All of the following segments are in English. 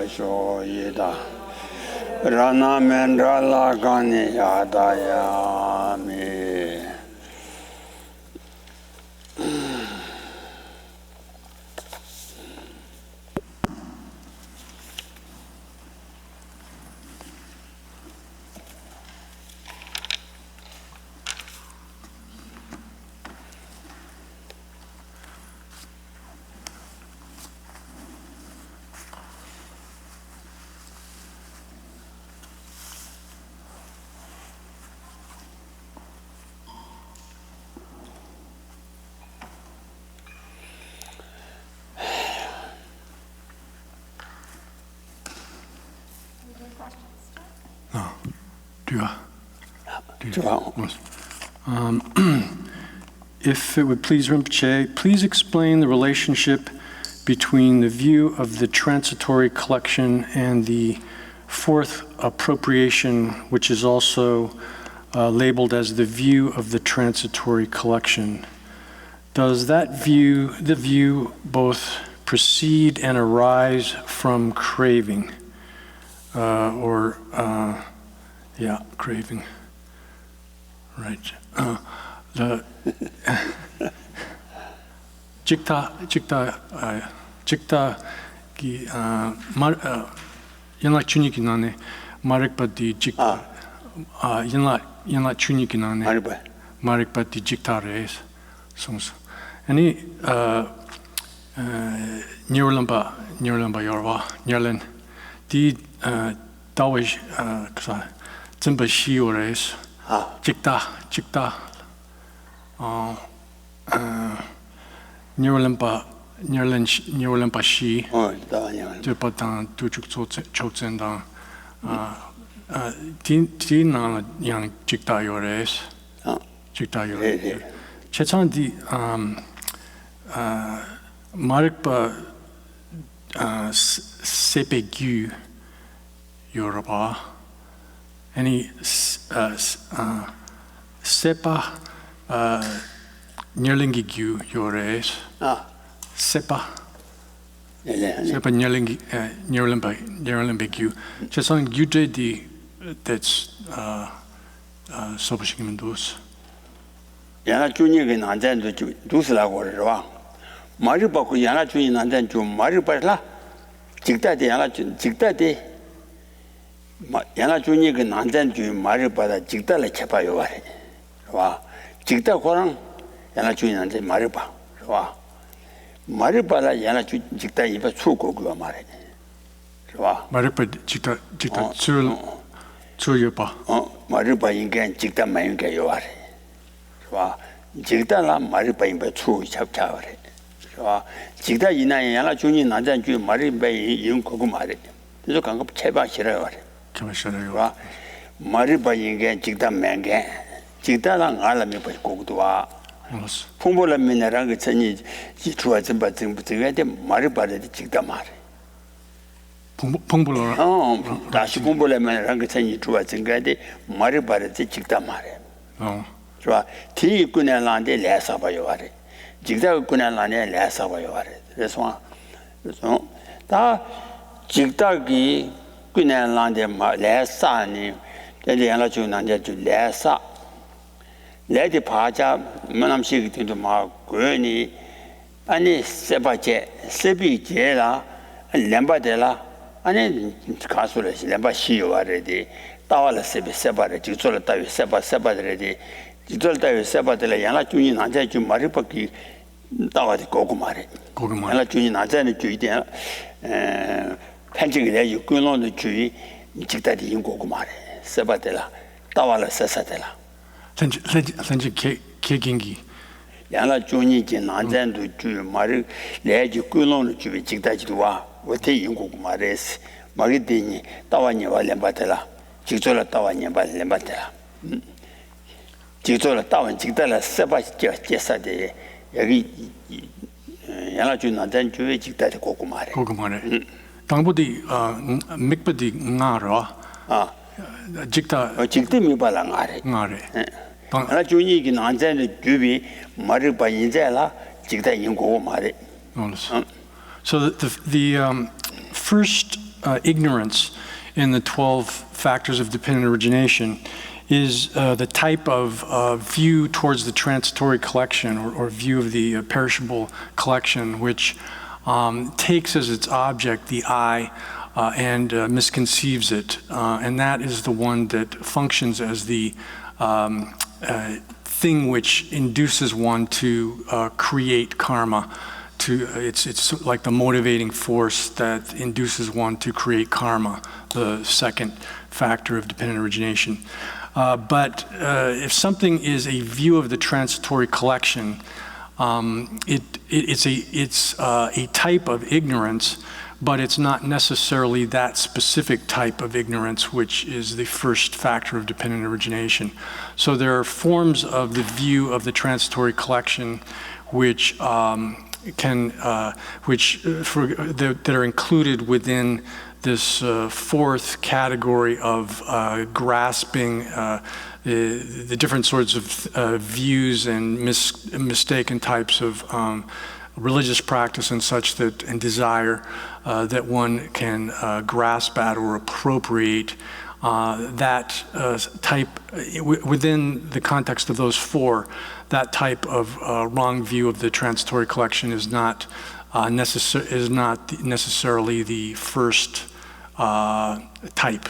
shoyida. Rana mendrala gani yadayami. If it would please Rinpoche, please explain the relationship between the view of the transitory collection and the fourth appropriation, which is also labeled as the view of the transitory collection. Does that view both proceed and arise from craving? Craving. Right. The Jikta ki yanla chuni ki nane marikpa di jikta yanla chuni ki nane marikpa di jikta reis songs. Ani nyurlamba yorwa nyerlen di dawish ksa zimba shi reis jikta Nyerlempa shi de patan tuchuk choksen dan ti na yang jikta yores chetan di marikpa sepegu Yoruba any sepa Nyerlingi gyu yores sepa nyerlingi gyu chesan gyute di that's sobashing dos yana chuni ge nanzan du dusla go rwa mari ba ku yana chuni nanzan ju mari ba la jikta de yana chuni ge nanzan ju mari ba da jikta la chepa yo bare rwa jikta korang yana 주인한테 말해봐, 좋아. 말해봐라 yana 직다 입에 추고가 말해, 좋아. 말해봐 직다 줄여봐. 말해봐 인간 직다 많이가 요하래, 좋아. 직다라 말해봐 입에 추 잡자하래, 좋아. 직다 이나에 yana 주인 난장 주 말해봐 이용 거고 말해. 그래서 강급 제발 싫어요, 말해. 제발 싫어요. 좋아. 말해봐 인간 직다 많게, 직다랑 알람이 봐 거고도 와. 풍부라면이라는 게 전이 지주와 전부 등부등한테 말을 받아야 직다 말해. 풍부라. 다시 풍부라면이라는 게 전이 주와 전가한테 말을 받아야 직다 말해. 좋아. 뒤 꾸내란데 레사 봐요 말해. 직다 꾸내란데 레사 봐요 말해. 그래서 다 직다기 꾸내란데 레사니 이제 하나 주는데 주 레사 레디 파자 만남식 된도 막 괜히 아니 세비제라 렘바데라 아니 가수를 렘바 시요아레디 따와라 세바레 지솔 따위 세바데레디 지솔 따위 세바데라 야나 주니 나자 주 마리바기 따와디 고구마레 야나 주니 나자는 주이데 편지게 내 육군론의 주의 직다디 인고구마레 세바데라 따와라 세사데라 산지 개긴기 야나 존이지 난잔도 주 말을 내지 꾸놓는 주에 직다지도 와 어때 인고고 말했어 말이더니 따와니 발렘바텔라 직절라 따와니 발렘바텔라 직절라 따완 직달라 세바 제사데 여기 야나 존 난잔 주에 직다지 고고 말해 당보디 맥바디 나라 직다 미발랑 아래 하나 주니기 난자의 주비 말을 봐 인자라 직다 인고 말해. So the first ignorance in the 12 factors of dependent origination is the type of view towards the transitory collection or view of the perishable collection, which takes as its object the I and misconceives it. And that is the one that functions as the thing which induces one to create karma. It's like the motivating force that induces one to create karma, the second factor of dependent origination. But if something is a view of the transitory collection, it's a type of ignorance, but it's not necessarily that specific type of ignorance, which is the first factor of dependent origination. So there are forms of the view of the transitory collection which that are included within this fourth category of grasping the different sorts of views and mistaken types of religious practice and such and desire that one can grasp at or appropriate. That type, within the context of those four, that type of wrong view of the transitory collection is not necessarily the first type.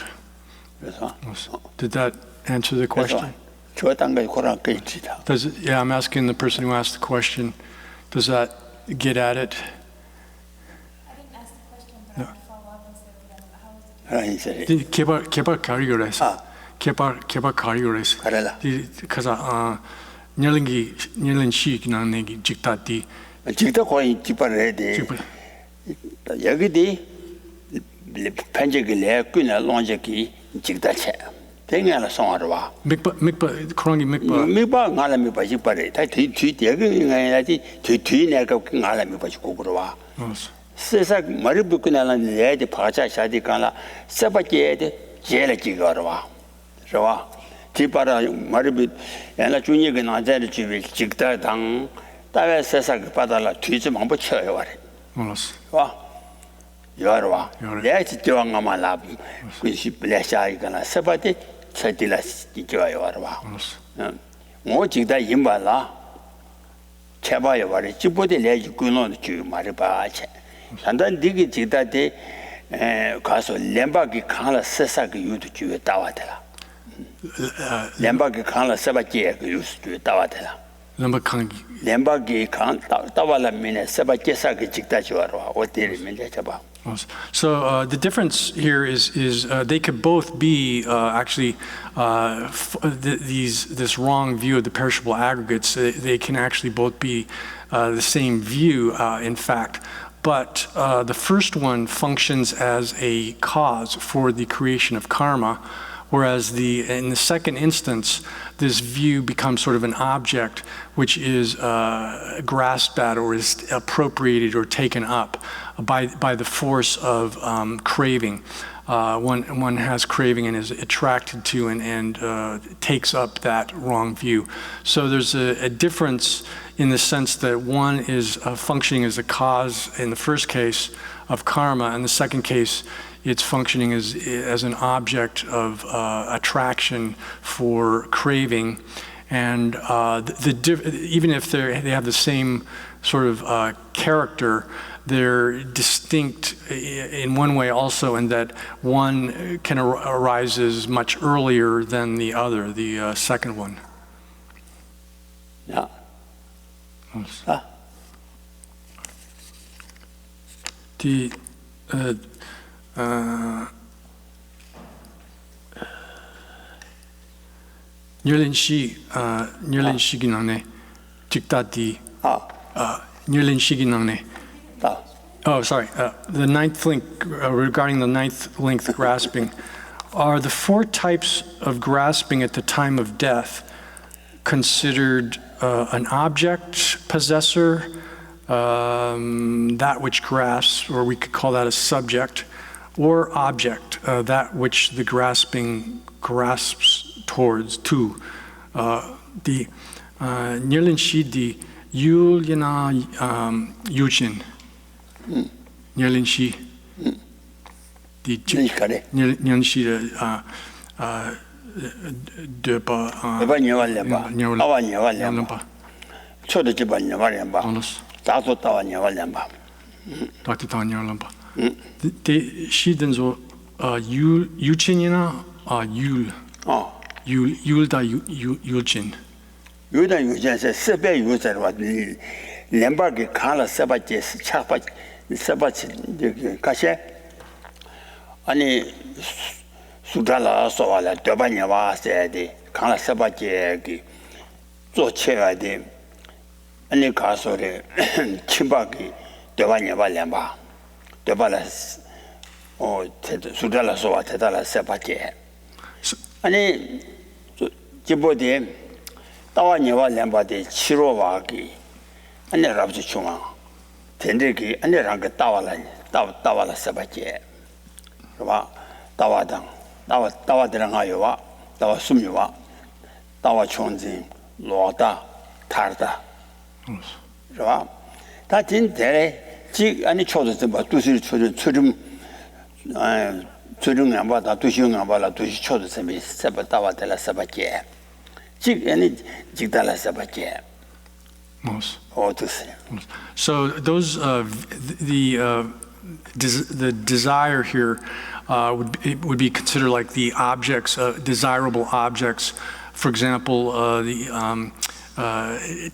Did that answer the question? Yeah, I'm asking the person who asked the question, does that get at it? I didn't ask the question, but I would follow up and say, how is it? 개발 가리고래서. 개발 가리고래서. 그래서 녀런시 그냥 내기 직다디. 직다 거의 직발을 해야 돼. 여기디 편적이 내군에 론적이 직다체. 땡야라 송아르와. 맥바 그런기 맥바 나라 맥바 직발에 다 뒤 여기 가야지 뒤 내가 나라 맥바 고그러와. 세상 머리 붙고나는 내야지 파자 샤디 간라 세바게데 제를 지거와. 좋아. 뒤바라 머리 붙 얘나 중요한 나자를 주위 직다 당 다외 세상 받아라 뒤지 못 쳐요 와래. 알았어. 와. 여러와. 내가 지도왕만 라. 그시 블래샤이가나 세바데 차딜라 지겨요 와라. 알았어. 뭐 직다 임발라. 제바요 와래. 지보데 내지 군노 주 말이 봐체. 산단 디기 직다데 가서 렘바기 칸라 세사기 유도 주에 따와더라. 렘바기 칸라 세바게 그 유스 주에 따와더라. 렘바기 칸 따와라 미네 세바게사기 직다 주와라. 어디를 민데 잡아. So the difference here is they could both be actually this wrong view of the perishable aggregates. They can actually both be the same view, in fact. But the first one functions as a cause for the creation of karma, whereas in the second instance, this view becomes sort of an object which is grasped at or is appropriated or taken up by the force of craving. One has craving and is attracted to and takes up that wrong view. So there's a difference in the sense that one is functioning as a cause in the first case of karma, and the second case it's functioning as an object of attraction for craving. And even if they have the same sort of character, they're distinct in one way also in that one can arises much earlier than the other, the second one. Yeah. The 녀런시기 나네 직다디 녀런시기 나네. Oh, sorry. The ninth link, regarding the ninth length grasping, are the four types of grasping at the time of death considered an object possessor, that which grasps, or we could call that a subject, or object, that which the grasping grasps to. The Nyerlinshi di Yulyana Yujin. Nyerlinshi the 그래. 년시 depa Eba nyewalemba. Nyewalemba. Awa nyewalemba. Chodo jiba nyewalemba. Olos. Tato tawa nyewalemba. Dr. Tanya Lampa. The she then so Yuchinina Yul Yul da Yulchin. 유다 유전세 세배 유전과 렘바게 칸라 세바제 차바 세바치 이제 가시 아니 수달라 소발라 되바냐 와세디 칸라 세바제기 조체가디 아니 가소레 침바기 되바냐 발렘바 되발라 수달라 소와 대달라 세바제 아니 지보디 따와니와 렘바데 치로와기 안내 rab지 중앙 된데기 안내랑가 따와라 세바제 그봐 따와당 따와들랑아요와 따와 숨요와 따와 총진 로다 타르다 그봐 다 진대 지 아니 초도서 뭐 두시 초좀 초중안 봐다 두시안 봐라 두시 초도서 미 세바 따와들라 세바제 So those the desire here would be considered like the objects, desirable objects. For example,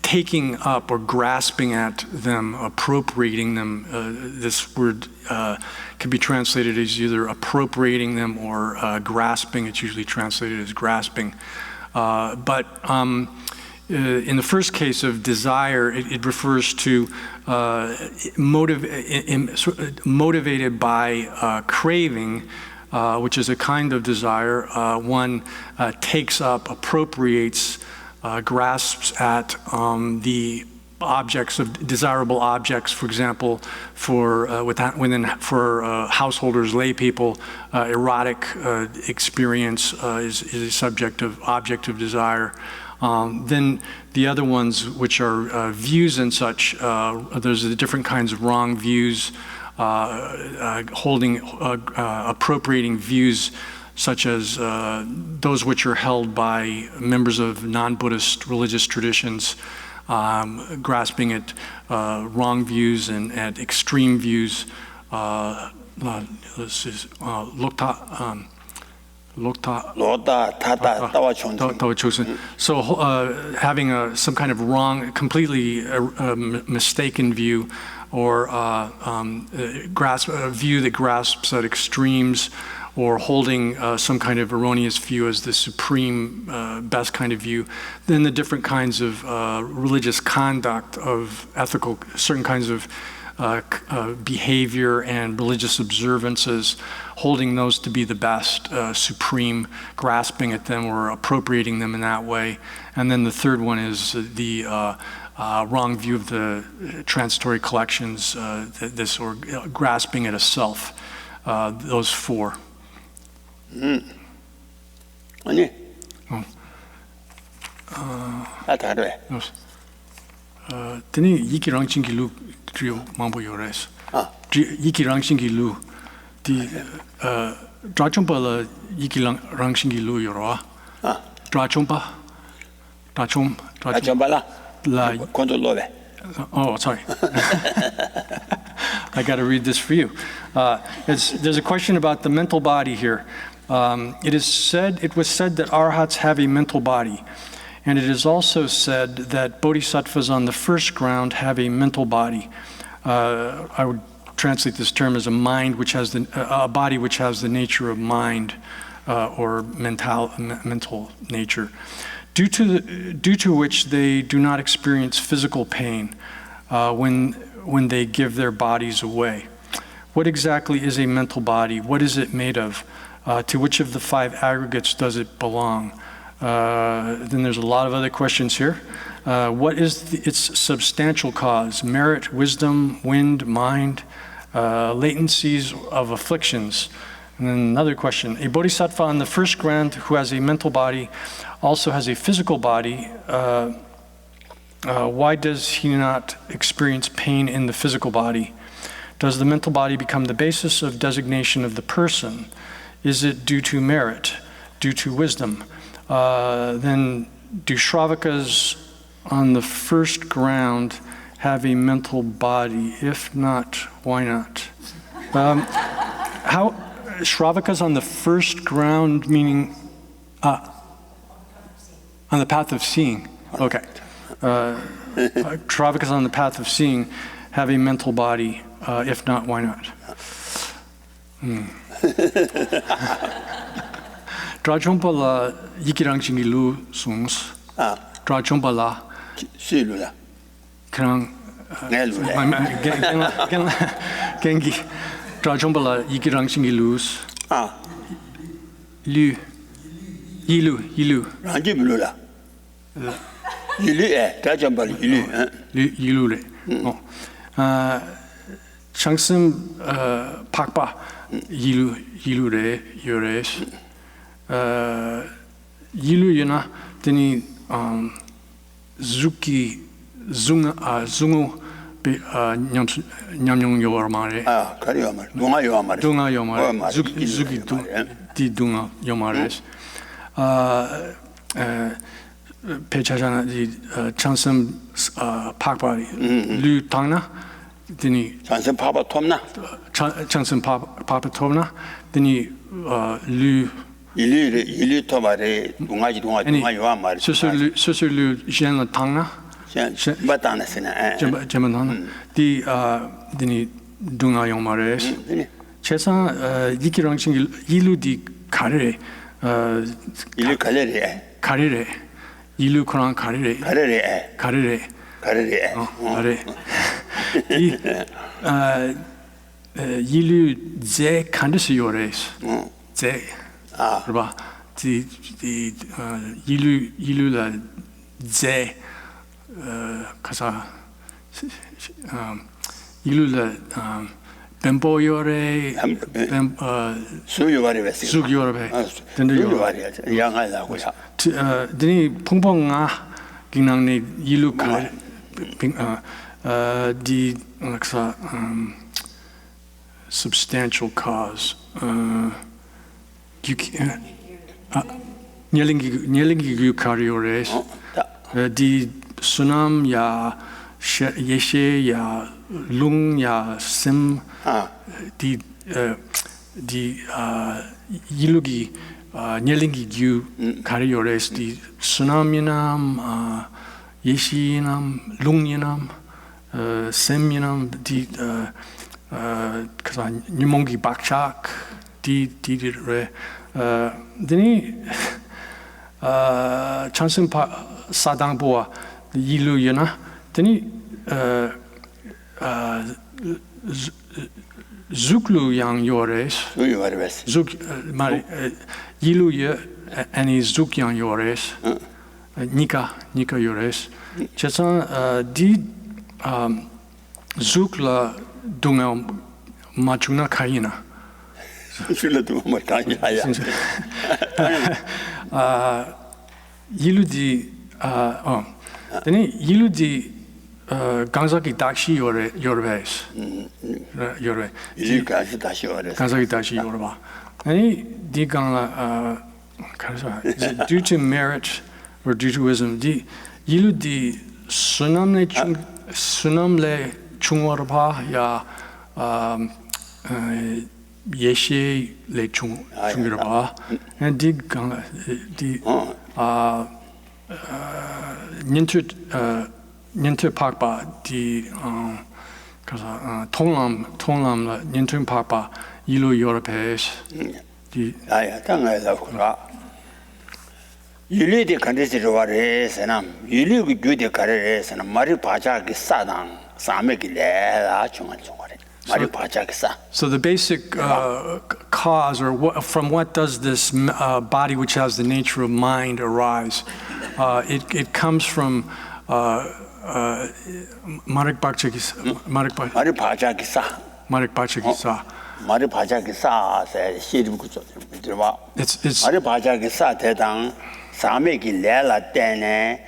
taking up or grasping at them, appropriating them. This word can be translated as either appropriating them or grasping. It's usually translated as grasping. But in the first case of desire, it refers to motivated by craving, which is a kind of desire. One takes up, appropriates, grasps at the objects of desirable objects. For example, for householders, lay people, erotic experience is a subject of object of desire. Then the other ones, which are views and such, there's the different kinds of wrong views, appropriating views such as those which are held by members of non-Buddhist religious traditions, grasping at wrong views and at extreme views. This is So having some kind of wrong, completely mistaken view, or a view that grasps at extremes, or holding some kind of erroneous view as the supreme best kind of view. Then the different kinds of religious conduct, of ethical, certain kinds of behavior and religious observances, holding those to be the best, supreme, grasping at them or appropriating them in that way. And then the third one is the wrong view of the transitory collections, this or grasping at a self. Those four. 아니. Tini iki rangchin ki lu trio mambo yores. Iki rangchin ki lu di drachompa la iki rangchin ki lu yoro. Drachompa la quando love. Oh, sorry. I got to read this for you. There's a question about the mental body here. It was said that arhats have a mental body, and it is also said that bodhisattvas on the first ground have a mental body. I would translate this term as a mind which has a body which has the nature of mind or mental nature, due to which they do not experience physical pain when they give their bodies away. What exactly is a mental body? What is it made of? To which of the five aggregates does it belong? Then there's a lot of other questions here. What is its substantial cause? Merit, wisdom, wind, mind, latencies of afflictions. And then another question. A bodhisattva on the first ground who has a mental body also has a physical body. Why does he not experience pain in the physical body? Does the mental body become the basis of designation of the person? Is it due to merit, due to wisdom? Then do Shravakas on the first ground have a mental body? If not, why not? How Shravakas on the first ground, meaning on the path of seeing. Okay. Shravakas on the path of seeing have a mental body. If not, why not? Drachompala yikirangchingi lu sungs. Drachompala. Silula. Krang. Gengi. Drachompala yikirangchingi lus. Lu. Yilu. Rangi bulula. Yilu Drachompala yilu. Yilu le. Changsim pakpa yilu re yores. Yilu yana teni zungu be nyamnyong yomare. Kari yomare. Dunga yomare. Zuki di dunga yomares. Pechajana di changsim pakpa lu tangna. Dini Chansen Papa Tomna. Chansen Papa Tomna. Dini lu. Ilu Tomare, Dungaji Dunga Yomare. Ce lu Jean la Tangna. Batana Sena. Jamanana. Di Dini Dunga Yomares. Chesan Yikirangching Ilu di Karere. Ilu Kalere. Karere. Ilu Koran Karere. Karere. Yilu ze kandisi yores. Ze. Right. The yilu la ze kasa yilu la bembo yore suyore vesi. Suyore. Dende yore. Yanga la kusa. Deni pungponga ginangni yilu kar. The substantial cause. Nyelingi eukaryotes. The sunam ya yeshe ya lung ya sim. The yilugi nyelingi eukaryotes. The sunam yeshinam lunginam. Semyanam di kaza nyumongi bakchak di re deni chansim pa sadang boa yilu yana deni zuklu yang yores zuk yilu ye ani zuk yang yores nika yores chesan di Zukla dunga machuna kaina. Zukla dunga machuna Yiludi then Yiludi Ganzaki Dashi Yorves. Yorve. Ganzaki Dashi Yorba. Any Diganga is it due to merit or due to wisdom? Yiludi Sunamle chungwarpa ya yeshe le chungwarpa and di nyintu pakpa di tonglam la nyintu pakpa ilu Europes di tanga la kura Yuli de Kandisware Sanam, Yuli Gudi Kare Sanam, Mari Pachak Sadang, Samek La Chungan, Mari Pachak Sa. So the basic cause, or from what does this body, which has the nature of mind, arise? It comes from Marik Pachakisa. Marik Pachakisa. Mari Pachakisa said, it's Mari Pachakisa Tedang. Sameki lela tene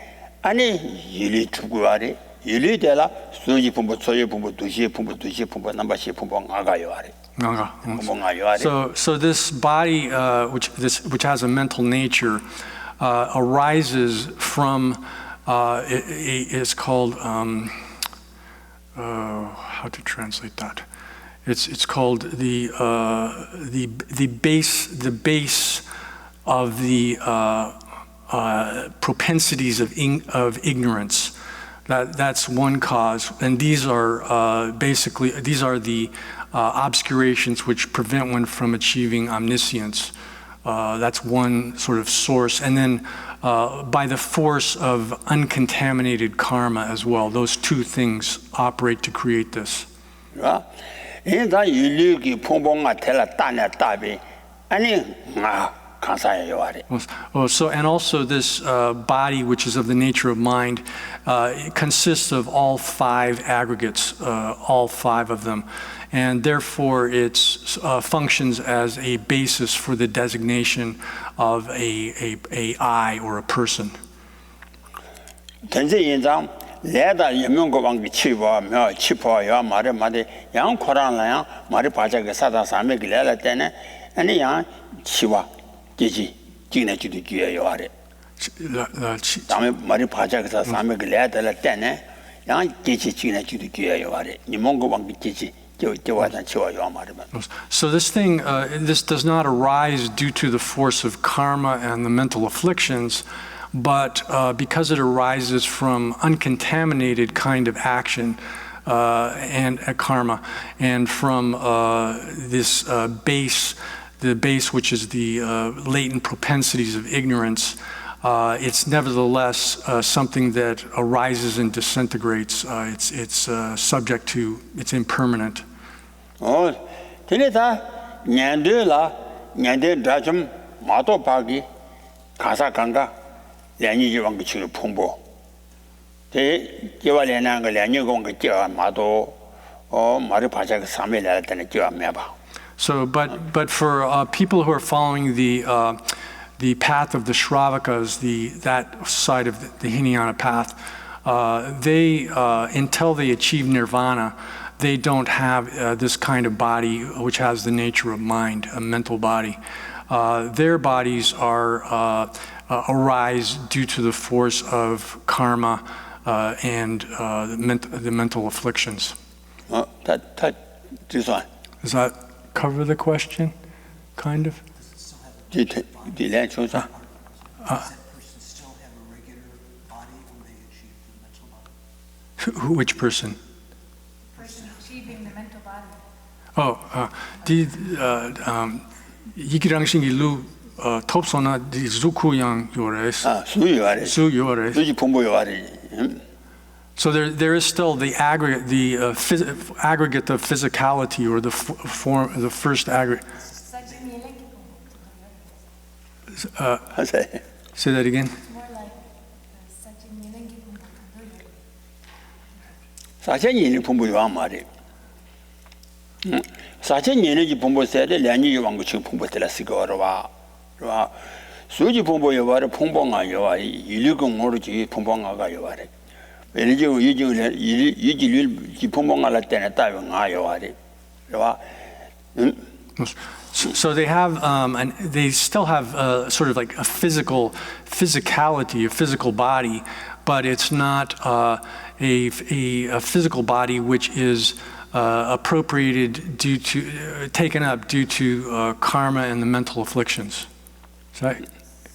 ani yili chuguari 일리데라 수지 풍부 소유 풍부 두시 풍부 남바시 풍부 아가요 아래. So this body, which has a mental nature, arises from it's called how to translate that? It's called the base of the propensities of ignorance. That's one cause, and these are the obscurations which prevent one from achieving omniscience. That's one sort of source. And then by the force of uncontaminated karma as well. Those two things operate to create this. So, and also this body, which is of the nature of mind, it consists of all five aggregates, all five of them. And therefore, it functions as a basis for the designation of a I or a person. So this thing, this does not arise due to the force of karma and the mental afflictions, but because it arises from uncontaminated kind of action and karma, and from this base, the base which is the latent propensities of ignorance, it's nevertheless something that arises and disintegrates. It's subject to, it's impermanent. So, but for people who are following the path of the Shravakas, that side of the Hinayana path, they until they achieve nirvana, they don't have this kind of body which has the nature of mind, a mental body. Their bodies arise due to the force of karma and the mental afflictions. This one. Does that cover the question, kind of? Does that person still have a regular body when they achieve the mental body? Which person? The person achieving the mental body. 이기랑신 일루 톱소나 디 zuku yang yores. 수유 yores. 수지 풍부 요아래. So there is still the aggregate, aggregate of physicality, or the form, the first aggregate. Say that again. It's more like Sajinyelengi Pumbukunduyo. 사천년의 풍부 요아 말이. 사천년의 풍부 세대 량이 요한 거 지금 풍부 들었을거 어려와. 수지 풍부 요아를 풍부가 요아 일일공 모르지 풍부가 요아래. 왜냐면 이지를 풍부가 때문에 따위 요아래. 요아. So they have, and they still have sort of like a physicality, a physical body, but it's not a physical body which is appropriated taken up due to karma and the mental afflictions. Does that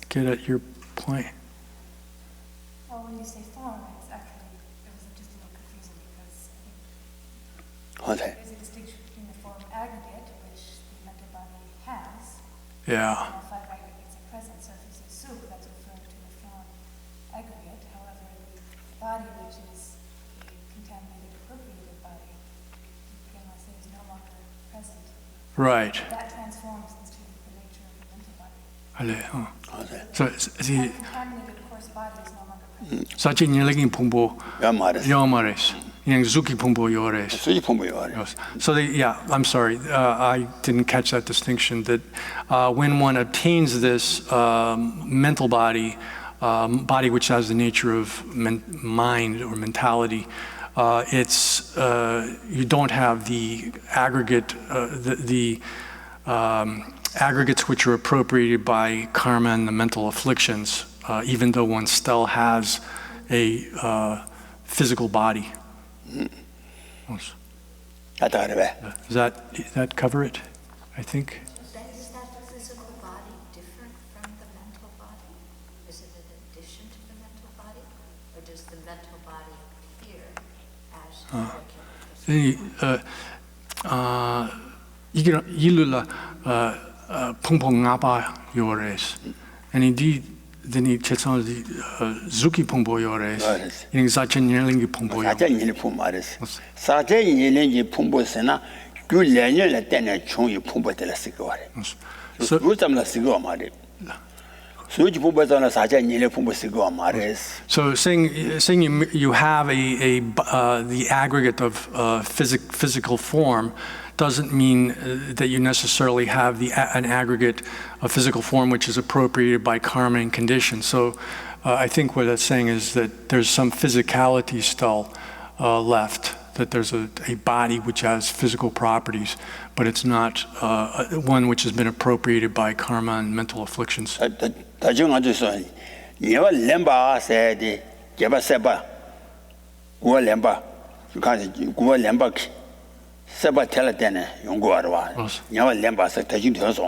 get at your point? Well, when you say form, it's actually, it was just a little confusing because Okay. there's a distinction between the form aggregate, which the mental body has, Yeah. and all five aggregates are present. So if you say soup, that's referring to the form aggregate. However, the body, which is a contaminated, appropriated body, again, I say is no longer present. Right. That transforms into the nature of the mental body. So That contaminated, of course, body is no longer present. 사진열leg인 풍부 요 말이. 여마레스, 그냥 zuki 풍부 요레스. 수지 풍부 요아래. So I'm sorry, I didn't catch that distinction, that when one obtains this mental body, body which has the nature of mind or mentality. You don't have the aggregate, aggregates which are appropriated by karma and the mental afflictions, even though one still has a physical body. Does that cover it, I think? Is that physical body different from the mental body? Is it an addition to the mental body? Or does the mental body appear as 이게 일루라 퐁퐁 나바 요레스 아니 드니 제선이 zuki 퐁보 요레스 이 사천일링기 퐁보 사천일링기 퐁보 아레스 사천일링기 퐁보스나 그 레년에 때는 총이 퐁보들 쓰고 와래 그렇다면 쓰고 말이 수지 퐁보잖아 사천일링 퐁보 쓰고 말레스 So saying you have the aggregate of physical form doesn't mean that you necessarily have an aggregate of physical form which is appropriated by karma and condition. So I think what that's saying is that there's some physicality still left, that there's a body which has physical properties, but it's not one which has been appropriated by karma and mental afflictions. 다정아주서 예와 렘바 세디 예바 세바 구와 렘바 가서 구와 렘바 세바 텔라 때네 연구하러 와 예와 렘바서 대중 되어서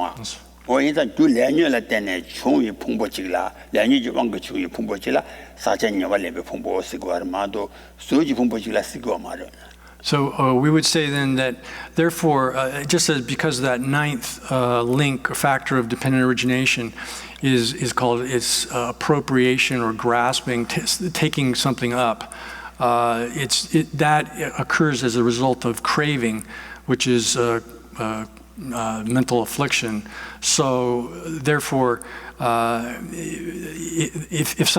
뭐 일단 두 레년을 때네 총이 풍부지라 레년이 왕거 총이 풍부지라 사천 예와 렘베 풍부 쓰고 하마도 수지 풍부지라 쓰고 말어. So we would say then that, therefore, just as because that ninth link or factor of dependent origination is called appropriation or grasping, taking something up, that occurs as a result of craving, which is mental affliction. So therefore, if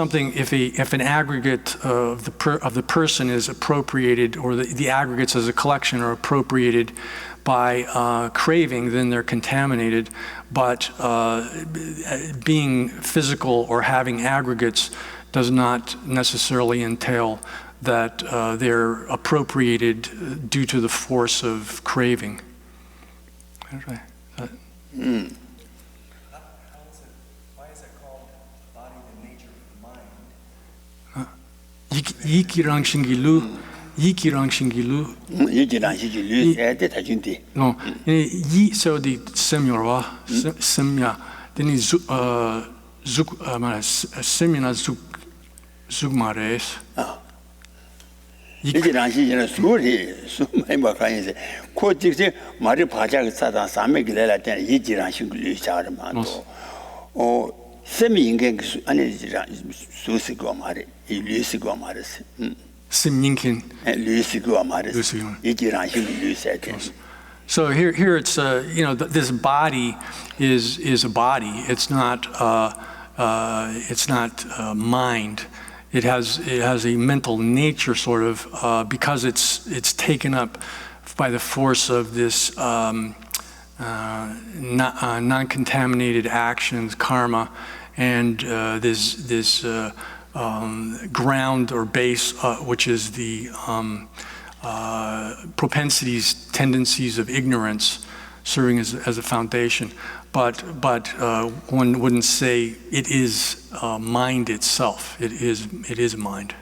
an aggregate of the person is appropriated, or the aggregates as a collection are appropriated by craving, then they're contaminated. But being physical or having aggregates does not necessarily entail that they're appropriated due to the force of craving. Right. Why is it called body the nature of the mind? 이기랑 신기루 no 이 so the semyorwa semya then zuk mara semina zuk mares 이제랑 시절에 수많이 막하는데 코직지 말이 바자가 사다 삼매길래라 때 이지랑 신글이 자르만도 세미인게 아니지라 수스고 말이 이리스고 말스 심닝킨 리스고 말스 이지랑 신글이 세대. So here it's this body is a body. It's not mind. It has a mental nature, sort of, because it's taken up by the force of this non-contaminated actions, karma, and this ground or base, which is the propensities, tendencies of ignorance, serving as a foundation. But one wouldn't say it is mind itself. It is mind.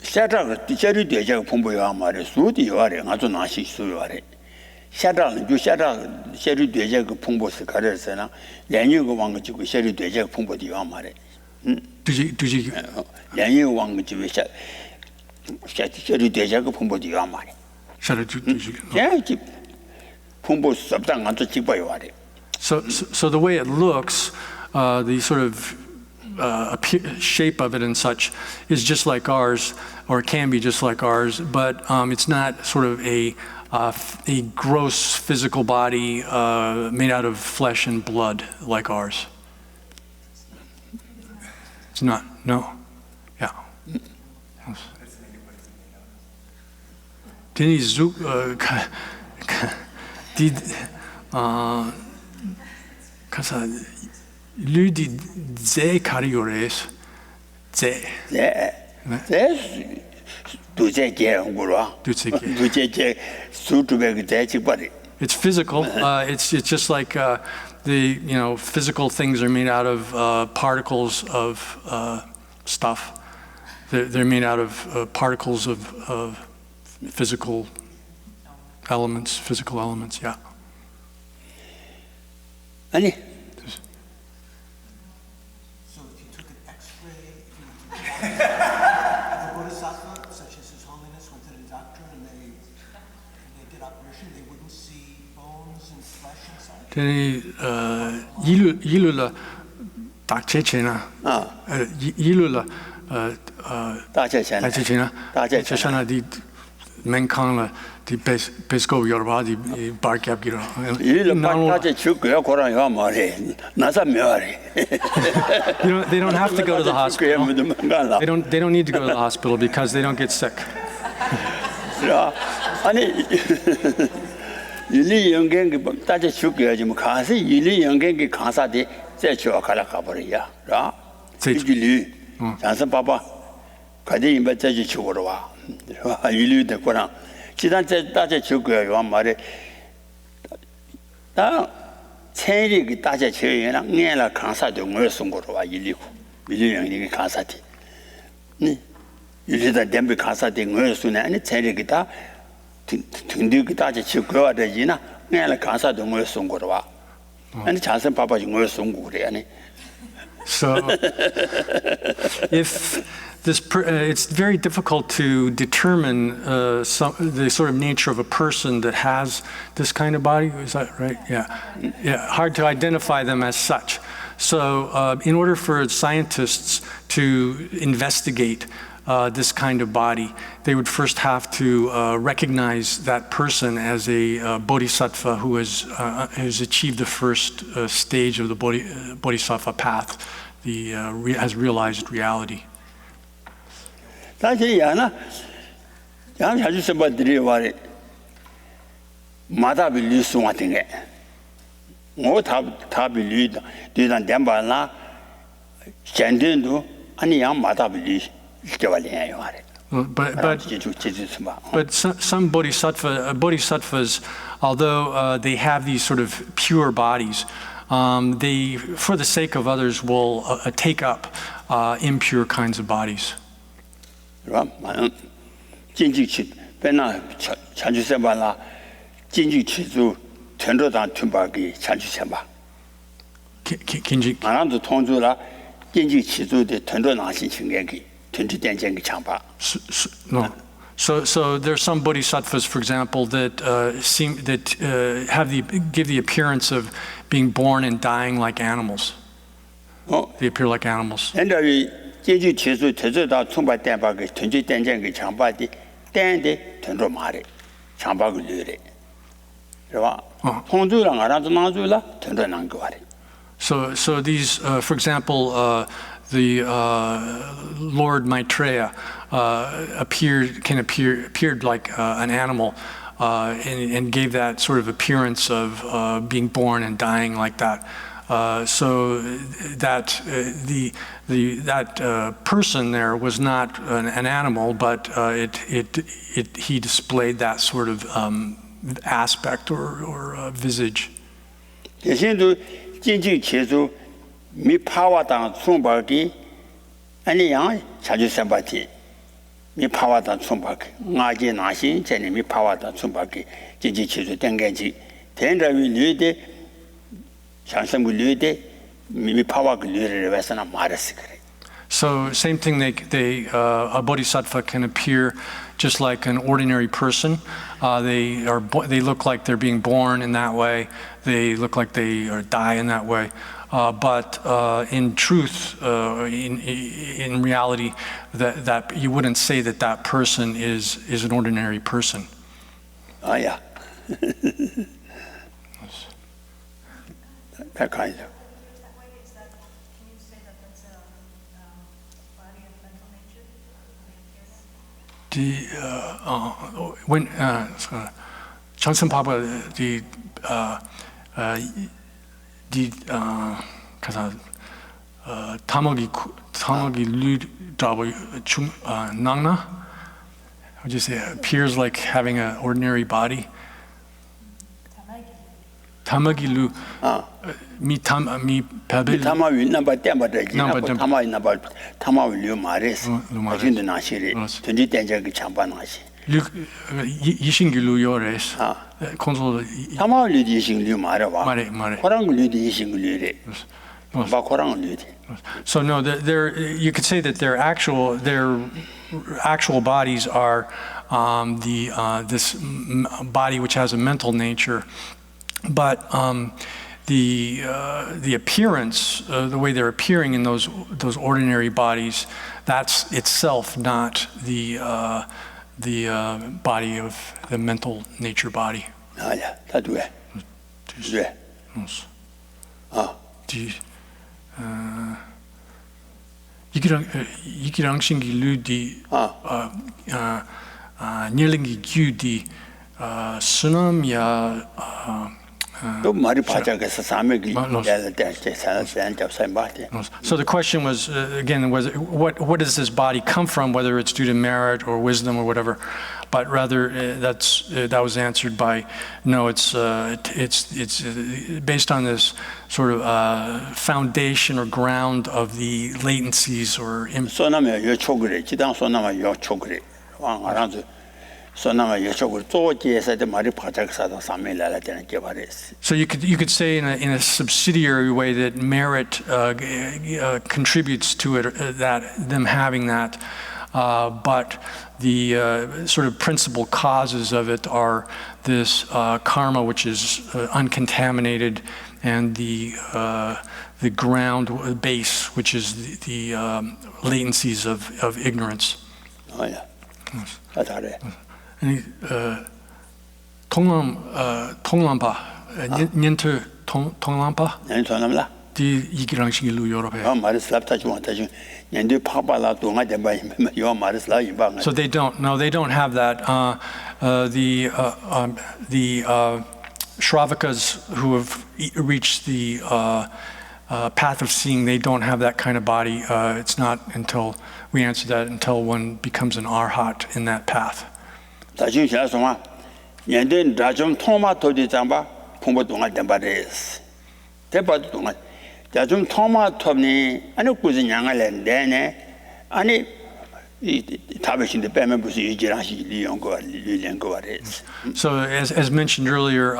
샤다가 디자리 되자고 본보야 말에 수디 요아래 아주 나시 수요아래 샤다는 주 샤다 샤리 되자고 본보스 가르잖아 연유고 왕거 지고 샤리 되자고 본보디 요 말에 두지 연유 왕거 지고 샤리 되자고 본보디 요 말에 샤리 두지 야지 본보 섭당 안도 지봐요 말에. So the way it looks, the sort of shape of it and such is just like ours, or it can be just like ours, but it's not sort of a gross physical body made out of flesh and blood like ours. It's not, no. Yeah. 가서 류디 제 가리오레스 제 두제 개응구로 두제 수두베 대치바리 It's physical. It's just like the physical things are made out of particles of stuff. They're made out of particles of physical elements. Physical elements, yeah. 아니 So if you took an X-ray of the Bodhisattva, such as His Holiness, went to the doctor and they did operation, they wouldn't see bones and flesh inside? Then 일루라 다체체나 일루라 다체체나 다체체나 디 맹캉라 디 베스코 여바디 바르캡기로 일로 빠따제 죽고요 고라요 말해 나사 묘하래 They don't have to go to the hospital. They don't need to go to the hospital because they don't get sick. 아니 일리 영경기 따제 죽고야지 뭐 가서 일리 영경기 강사대 제초 갈아 가버려야 라 일리 장선 봐봐 가대 임바 제지 죽으러 와 일리 됐구나 지단 따제 죽고요 말에 다 체력이 따제 제에나 내라 강사도 뭐送거로 와 일리 영경기 강사대 네 일리다 댐비 강사대 뭐 쓰네 아니 체력이 다 등등이 따지 지고야 되지나 내가 강사도 뭐送거로 와 아니 자선 바바지 뭐送고 그래 아니 So if it's very difficult to determine the sort of nature of a person that has this kind of body. Is that right? Yeah. Hard to identify them as such. So in order for scientists to investigate this kind of body, they would first have to recognize that person as a bodhisattva who has achieved the first stage of the bodhisattva path, has realized reality. 사실 야나 자주 선바들이 와래 마다 빌리스 같은 게 뭐다 빌리다 뒤단 댐발나 젠든도 아니 양 마다 빌리 But some bodhisattvas, although they have these sort of pure bodies, they, for the sake of others, will take up impure kinds of bodies. So there are some bodhisattvas, for example, that give the appearance of being born and dying like animals. They appear like animals. So these, for example, the Lord Maitreya appeared like an animal and gave that sort of appearance of being born and dying like that. So that that person there was not an animal, but he displayed that sort of aspect or visage. mi pawa dang tsungpa ki ani yang chaju senpa ti mi pawa dang tsungpa ki nga ji na xin chani mi pawa dang tsungpa ki jinji chizu tengen ji ten rawi liu de shangsengu liu de mi pawa ki liu re wesa na ma rasi kare. So same thing, a bodhisattva can appear just like an ordinary person. They look like they're being born in that way. They look like they die in that way. But in truth, in reality, that you wouldn't say that person is an ordinary person. Oh yeah. That kind of. When Johnson Papa 가서 타먹이 루다고 낭나? I would just say appears like having an ordinary body. 타먹이루 미 베벨 타마 윈나바 땜바데 나바 땜- 타마 있나바 타마 윌류 마레스 마레스. 아진데 나시리 그렇지. 전지 땡자 그 참바나시 이신길루 요레스 콘솔 타마 윌류 이싱류 마레와 말해. 코랑 윌류 이싱류레 바 코랑 윌류 So no, you could say that their actual bodies are this body which has a mental nature, but the appearance, the way they're appearing in those ordinary bodies, that's itself not the body of the mental nature body. 아야 다두에 두에 이기랑 신기 루디 닐링기 규디 수남야 또 말이 바짝에서 사맥이 맞- 될때 사는 잡사인 바데 So the question was again was what does this body come from, whether it's due to merit or wisdom or whatever, but rather that was answered by no, it's based on this sort of foundation or ground of the latencies or 소나면 요 초그래 지당 소나면 요 초그래 왕아랑도 소나면 요 초그래 조지에서도 말이 바짝사다 사면라라 되는 게 말했어. So you could say in a subsidiary way that merit contributes to it, that them having that, but the sort of principal causes of it are this karma, which is uncontaminated, and the ground base, which is the latencies of ignorance. 아야. 다 잘해. 아니 통람바 년트 통람바 난 소나면라. 디 이기랑식이 루요럽에. 말을 슬랍다 주한테 주 년도 파발라 동아 대바 요 말을 슬랍 이방. So they don't have that. The Shravakas who have reached the path of seeing, they don't have that kind of body. It's not until we answer that until one becomes an arhat in that path. 다시 지나서마 년도 다좀 토마토디 잠바 풍부 동아 대바레스. 대바도 동아 다좀 토마토니 아니 꾸지 양알랜데네 아니 이 타베신데 빼면 무슨 이지라시 리용거 바레스. So as mentioned earlier,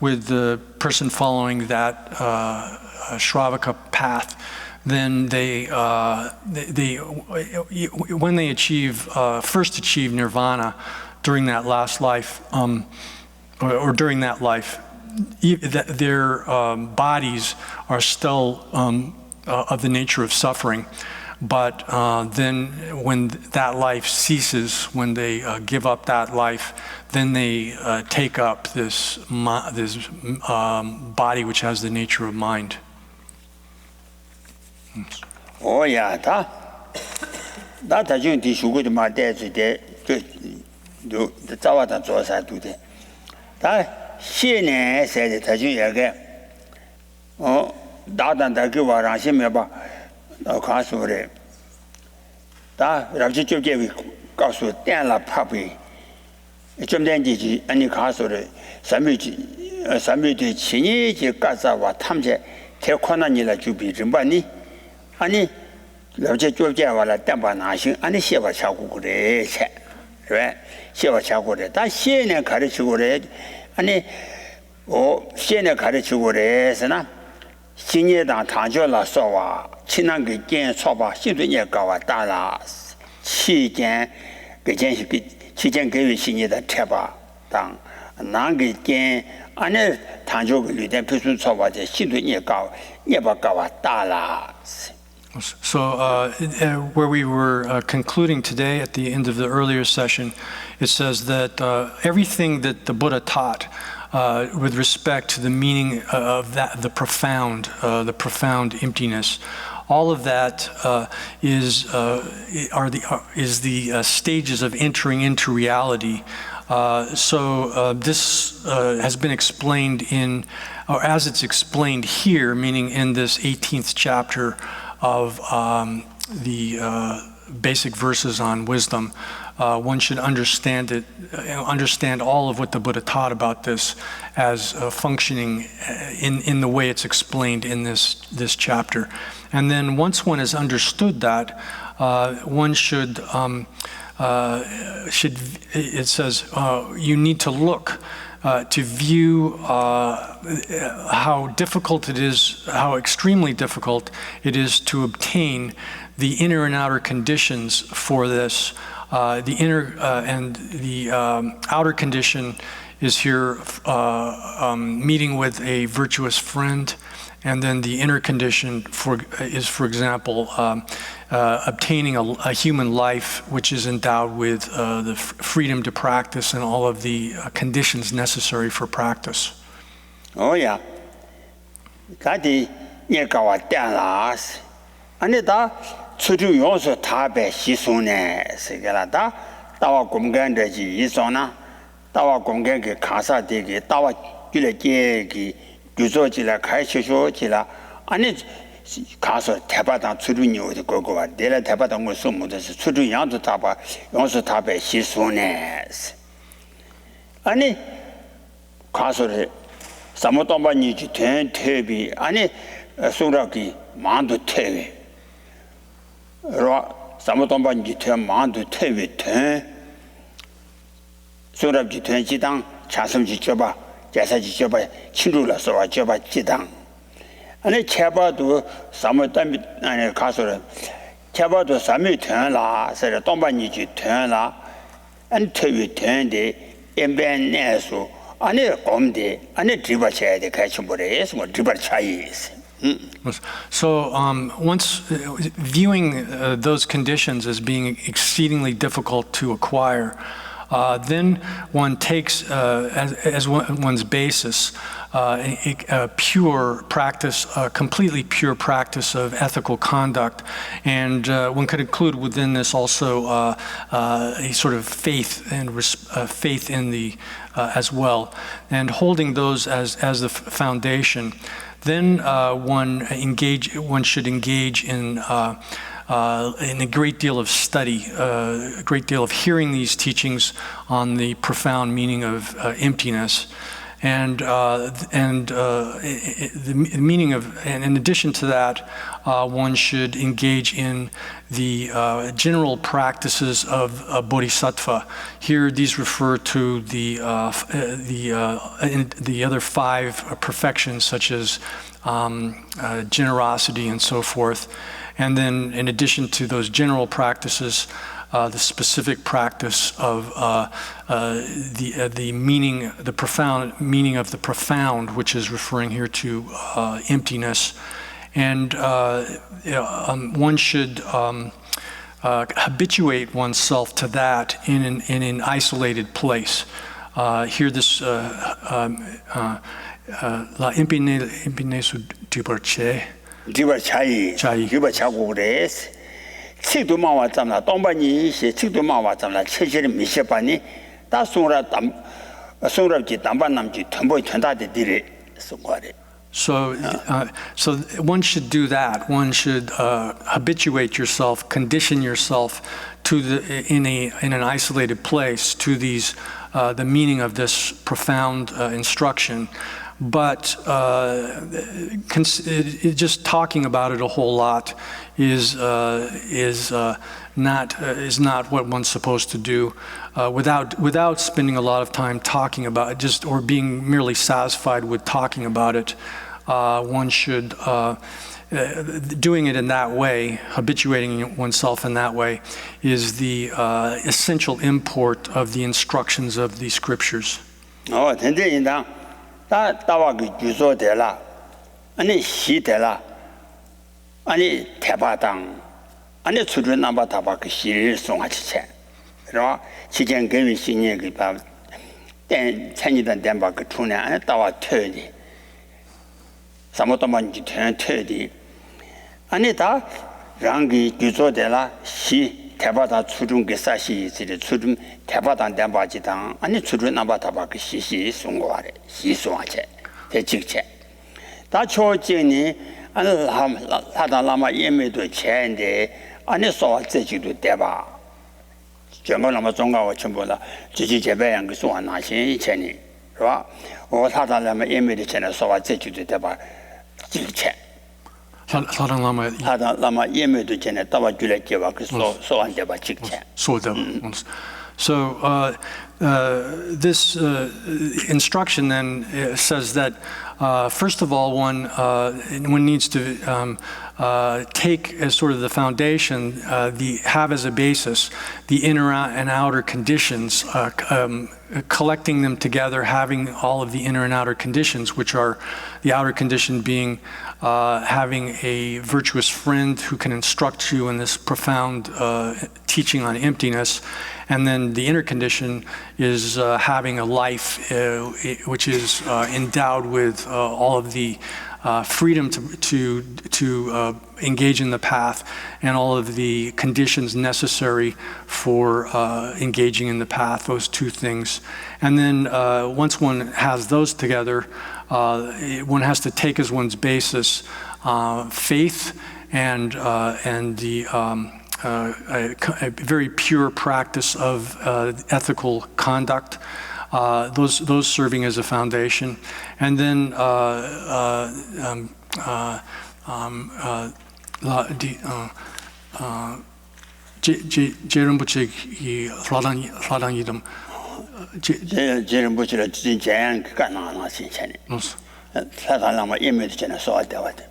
with the person following that Shravaka path, then they when they first achieve nirvana during that last life, or during that life, their bodies are still of the nature of suffering. But then when that life ceases, when they give up that life, then they take up this body which has the nature of mind. 오야 다 다중 뒤수고도 마대지데 그 자와다 조사도데 다 시내 세대 다중 얘게 다단다 그 와라시메 봐 가수래 다 랍지 쪽에 가수 땡라 파비 좀 된지지 아니 가수래 삼미지 친이지 가자와 탐제 대권한이라 주비 좀 봐니 아니 랍지 쪽에 와라 땡바 나신 아니 시바 차고 그래 왜 시바 차고 그래 다 시내 가르치고 그래 아니 시내 가르치고 그래서나 신예당 당조라 소와 친한 게见错吧信对也高啊大了期间给建是给期间给予新业的贴吧当哪个见安那당조个旅店配送错吧这信对也高也把高啊大了 So where we were concluding today at the end of the earlier session, it says that everything that the Buddha taught with respect to the meaning of that, the profound emptiness, all of that is the stages of entering into reality This has been explained or as it's explained here, meaning in this 18th chapter of the basic verses on wisdom. One should understand all of what the Buddha taught about this as functioning in the way it's explained in this chapter. And then once one has understood that, one should it says, you need to look to view how difficult it is, how extremely difficult it is to obtain the inner and outer conditions for this. The inner and the outer condition is here meeting with a virtuous friend, and then the inner condition is, for example, obtaining a human life which is endowed with the freedom to practice and all of the conditions necessary for practice. Oh yeah. Kati nyekawa tianlas. Anita tsuju yoso tabe shisune segelada tawa gomgen de ji isona tawa gomgen ke khasa de ke tawa jule je ki gyuso ji la khai shisho ji la ani 가서 대바당 출근이오도 거고와 내가 대바당 거 소모돼서 출근 양도 다봐 용서 답에 시소네 아니 가서를 사모동반이지 된 퇴비 아니 소라기 만도 퇴비 로 사모동반이지 퇴 만도 퇴비 된 소라기 된 지당 자সম지 줘봐 자사지 줘봐 친루라서 와 줘봐 지당 아니 제바도 사모담이 아니 가서는 제바도 삼이 된라 그래서 동반이지 된라 안 퇴위 된데 엠벤내서 아니 곰데 아니 드바쳐야 돼 같이 버려서 뭐 드바차이 So once viewing those conditions as being exceedingly difficult to acquire, then one takes as one's basis a pure practice, a completely pure practice of ethical conduct. And one could include within this also a sort of faith and faith in the as well. And holding those as the foundation, then one should engage in a great deal of study, a great deal of hearing these teachings on the profound meaning of emptiness, and the meaning of. And in addition to that, one should engage in the general practices of bodhisattva. Here, these refer to the other five perfections, such as generosity and so forth. And then, in addition to those general practices, the specific practice of the meaning, the profound meaning of the profound, which is referring here to emptiness. And one should habituate oneself to that in an isolated place. Here, this la impine su dubarche. 디바차이 디바차고 그래서 책도 마와 잠나 동반이 이些책도 마와 잠나 체질이 미셔바니 다 송랍지 담반남지 전부 전다데 디레 송과래 So one should do that. One should habituate yourself, condition yourself to in an isolated place to these the meaning of this profound instruction. But just talking about it a whole lot is not what one's supposed to do. Without spending a lot of time talking about it, or being merely satisfied with talking about it, one should doing it in that way, habituating oneself in that way, is the essential import of the instructions of the scriptures. 다 따와기 주소되라 아니 시되라 아니 대바당 아니 출연나바 다바그 시를 송아치체 그러나 지전 개미 신의 그바 된 천이던 된바그 투네 아니 따와 퇴디 사모도만지 퇴디 아니 다 랑기 주소되라 시 대바다 추중 게사시 이제 추중 대바단 담바지당 아니 추중 남바다바 그 시시 송고하래 시송하체 대직체 다 초진이 아니 하다라마 예매도 체인데 아니 소화제지도 대바 정말로 종가와 전부다 지지 재배한 그 소화 나신 체니 봐 하다라마 예매도 체는 소화제지도 대바 직체 Sadan Lama 하다라마 예매도 체는 따와 줄게와 그 소환 대바 직체 So this instruction then says that first of all, one needs to take as sort of the foundation, have as a basis the inner and outer conditions, collecting them together, having all of the inner and outer conditions, which are the outer condition being having a virtuous friend who can instruct you in this profound teaching on emptiness. And then the inner condition is having a life which is endowed with all of the freedom to engage in the path and all of the conditions necessary for engaging in the path, those two things. And then once one has those together, one has to take as one's basis faith and the a very pure practice of ethical conduct, those serving as a foundation, and then 제름부치 이 라당 이름 제름부치를 진짜양 그가 나나 신체니 사달라마 예매도 전에 소화되거든.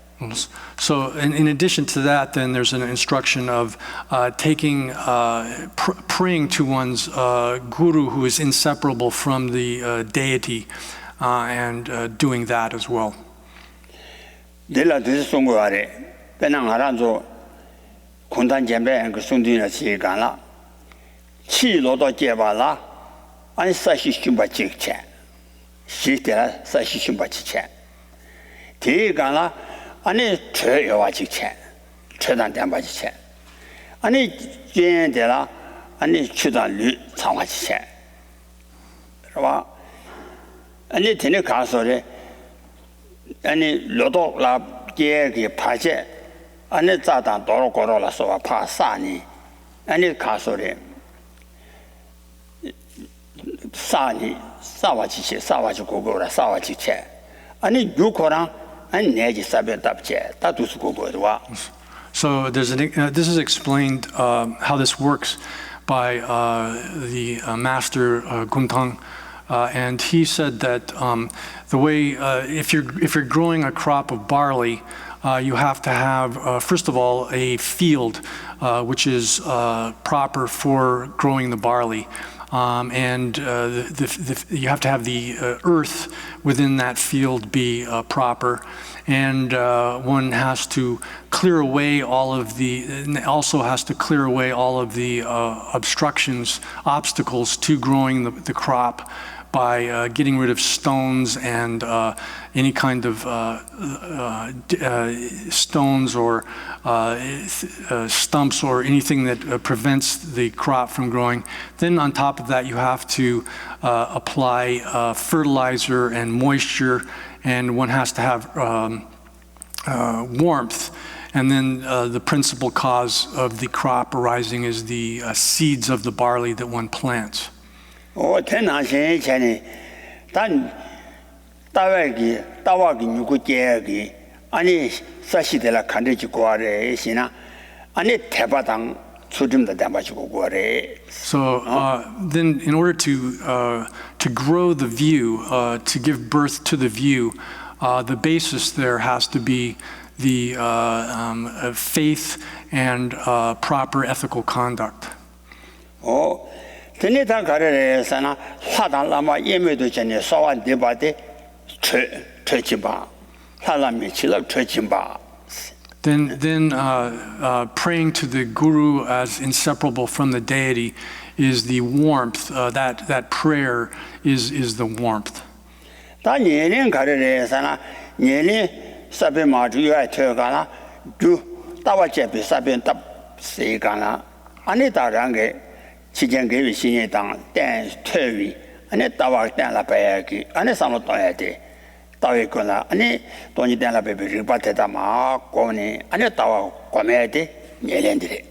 So in addition to that, then there's an instruction of taking, praying to one's guru who is inseparable from the deity and doing that as well. 내가 드스 송고하래 배낭 하란조 군단 잼배 그 순디나 시간라 치로도 제발라 아니 사시 심바 직체 시대라 사시 심바 직체 대간라 아니 최여와 직체 최단 담바 직체 아니 제대라 아니 추단류 상화 직체 그러봐 아니 되네 가서래 아니 로도라 계기 파제 아니 자단 도로 고로라서 파사니 아니 가서래 사니 사와지체 사와지 고고라 사와지체 아니 유코랑 아니 내지 사베답체 다두스 고고도와. So there's this is explained how this works by the master Guntang. And he said that the way if you're growing a crop of barley, you have to have first of all a field which is proper for growing the barley, and you have to have the earth within that field be proper, and one has to clear away all of the obstacles to growing the crop by getting rid of stones and any kind of stones or stumps or anything that prevents the crop from growing. Then on top of that, you have to apply fertilizer and moisture, and one has to have warmth. And then the principal cause of the crop arising is the seeds of the barley that one plants.天南星前단 따와기 누구께기 아니 사시들라 간대지 고아래 시나 아니 대바당 수준도 담아지고 고아래. So then in order to grow the view, to give birth to the view, the basis there has to be the faith and proper ethical conduct. 드니다 가르에서나 사달라마 예매도 전에 소환 대바데 최치바 사람이 지락 최치바. Then praying to the guru as inseparable from the deity is the warmth. That prayer is the warmth. 다 예년 가르에서나 예년 사베마주야 퇴가나 주 따와제비 사변 답 세가나 안에 다랑게 지정계의 신예당 댄 퇴위 안에 따와 댄라 배야기 안에 삼로 떠야 돼 따위거나 안에 돈이 댄라 배비 리바테다 막 고니 안에 따와 고매야 돼 예len들이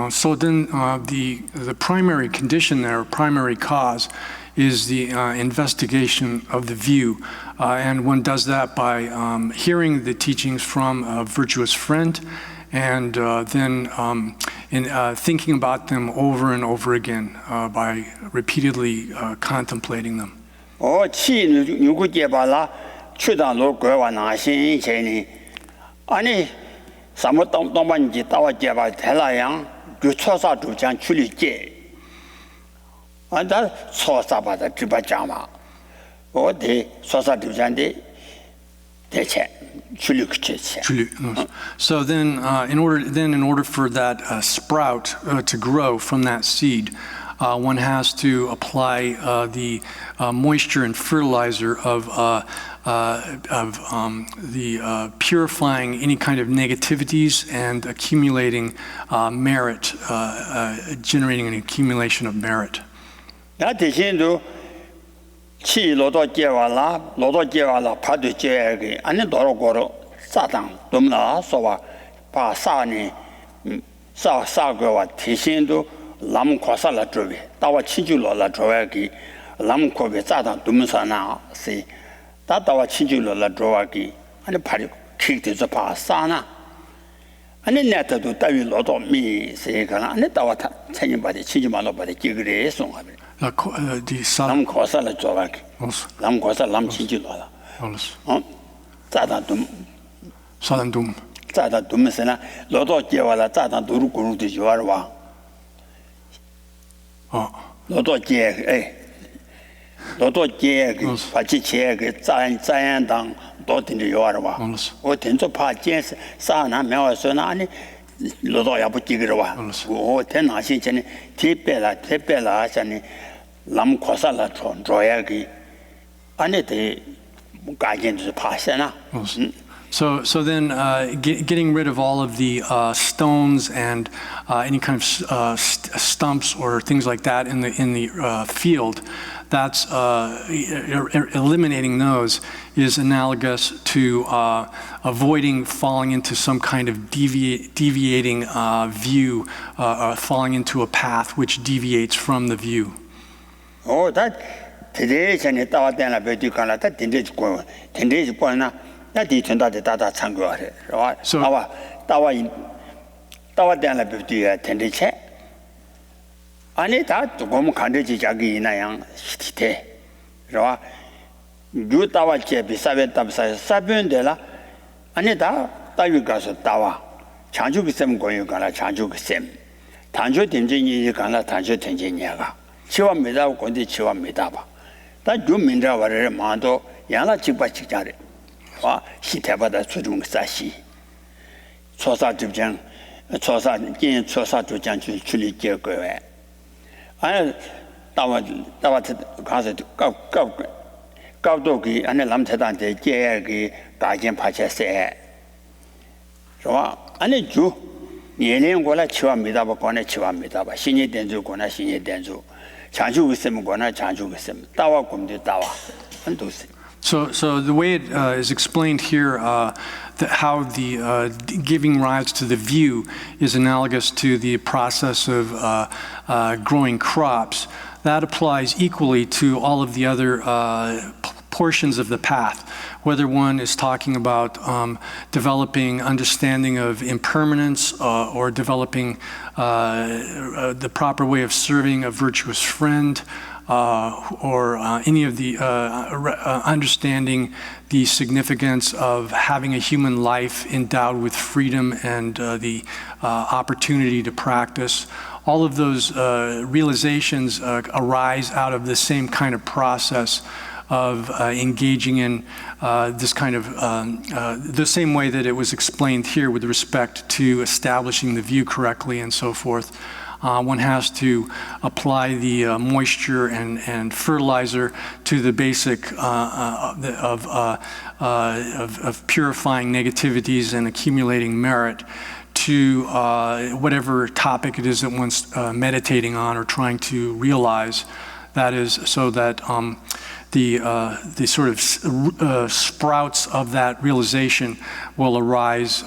So then the primary condition there, primary cause, is the investigation of the view. And one does that by hearing the teachings from a virtuous friend and then thinking about them over and over again by repeatedly contemplating them. 치 누구제발라 추단로 거와 나신 제니 아니 사무동동반지 따와 제바 대라양 그 초사 주장 출리제 안다 초사바다 주바자마 어디 초사 주장데 대체 출리크체 So then in order for that sprout to grow from that seed, one has to apply the moisture and fertilizer of the purifying any kind of negativities and accumulating merit, generating an accumulation of merit. 나 대신도 치 로도 제와라 파도 제게 아니 도로고로 사당 dom나 소와 바사니 사사거와 대신도 람 고살라 줘비 따와 친주로라 줘야기 람 고베 사당 dom사나 세 따와 친주로라 줘야기 아니 파리 킥대서 바사나 아니 내다도 따위 로도 미 세가나 아니 따와 천년바디 친주만로바디 기그레 송하비 남 고살라 줘야기 람 고살 람 친주로라 사단 둠 자다 두면서나 로도 제와라 자다 두루구루도 요아와 로도 제 같이 제그 자연당 도든지 요아와 어 된저 파제 사나 매워서나 아니 로도 야부지기로와 오 된하시 전에 대배라 하자니 람 고살라 줘야기 안에대 가진도 파세나 So then getting rid of all of the stones and any kind of stumps or things like that in the field, that's eliminating those is analogous to avoiding falling into some kind of deviating view, falling into a path which deviates from the view. Oh, that today 전에 따왔다나 베디카나 다 딘데지 보나 나디 전다데 다다 참고하래. 따와대나 비디야 텐데체 아니 다 조금 간데지 자기 이나양 시티테 라 유따와체 비사벤답사 사변데라 아니 다 따위 가서 따와 장주기 셈 고유 가라 장주기 셈 단조 됨쟁이 가라 단조 됨쟁이야가 치와입니다 건데 치와입니다 다 주민자 와를 마도 양라 직바직자래 와 시태바다 수중 사시 초사 주장 초사 주장 출리 결과에 아니 따와 가서 가도기 안에 남태단데 제기 가진 파체세 좋아 아니 주 예년 거라 치와입니다 거네 치와입니다 신이 된주 거나 신이 된주 장주 있으면 거나 장주 있으면 따와 곰도 따와 한 도시 So the way it is explained here, how the giving rise to the view is analogous to the process of growing crops, that applies equally to all of the other portions of the path. Whether one is talking about developing understanding of impermanence or developing the proper way of serving a virtuous friend, or any of the understanding the significance of having a human life endowed with freedom and the opportunity to practice. All of those realizations arise out of the same kind of process of engaging in this kind of, the same way that it was explained here with respect to establishing the view correctly and so forth. One has to apply the moisture and fertilizer to the basic of purifying negativities and accumulating merit to whatever topic it is that one's meditating on or trying to realize. That is so that the sort of sprouts of that realization will arise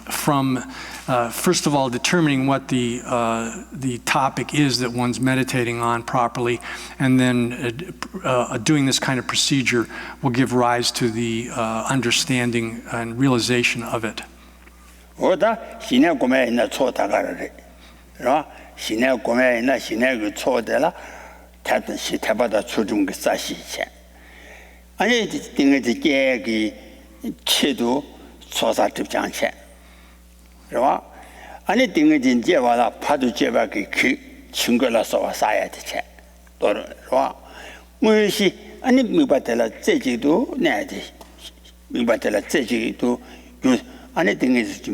from, first of all, determining what the topic is that one's meditating on properly, and then doing this kind of procedure will give rise to the understanding and realization of it. 오다 신의 꿈에 있는 초다가를 라 신의 꿈에 있는 신의 그 초대라 다들 시태바다 추중 그 사시체 아니 등에지 깨기 체도 소사 tip장체 라 아니 등에지 이제 와라 파도 제바기 그 증거라서 와사야 되체 또라 무엇이 아니 미바텔라 제지도 내지 미바텔라 제지도 아니 등에서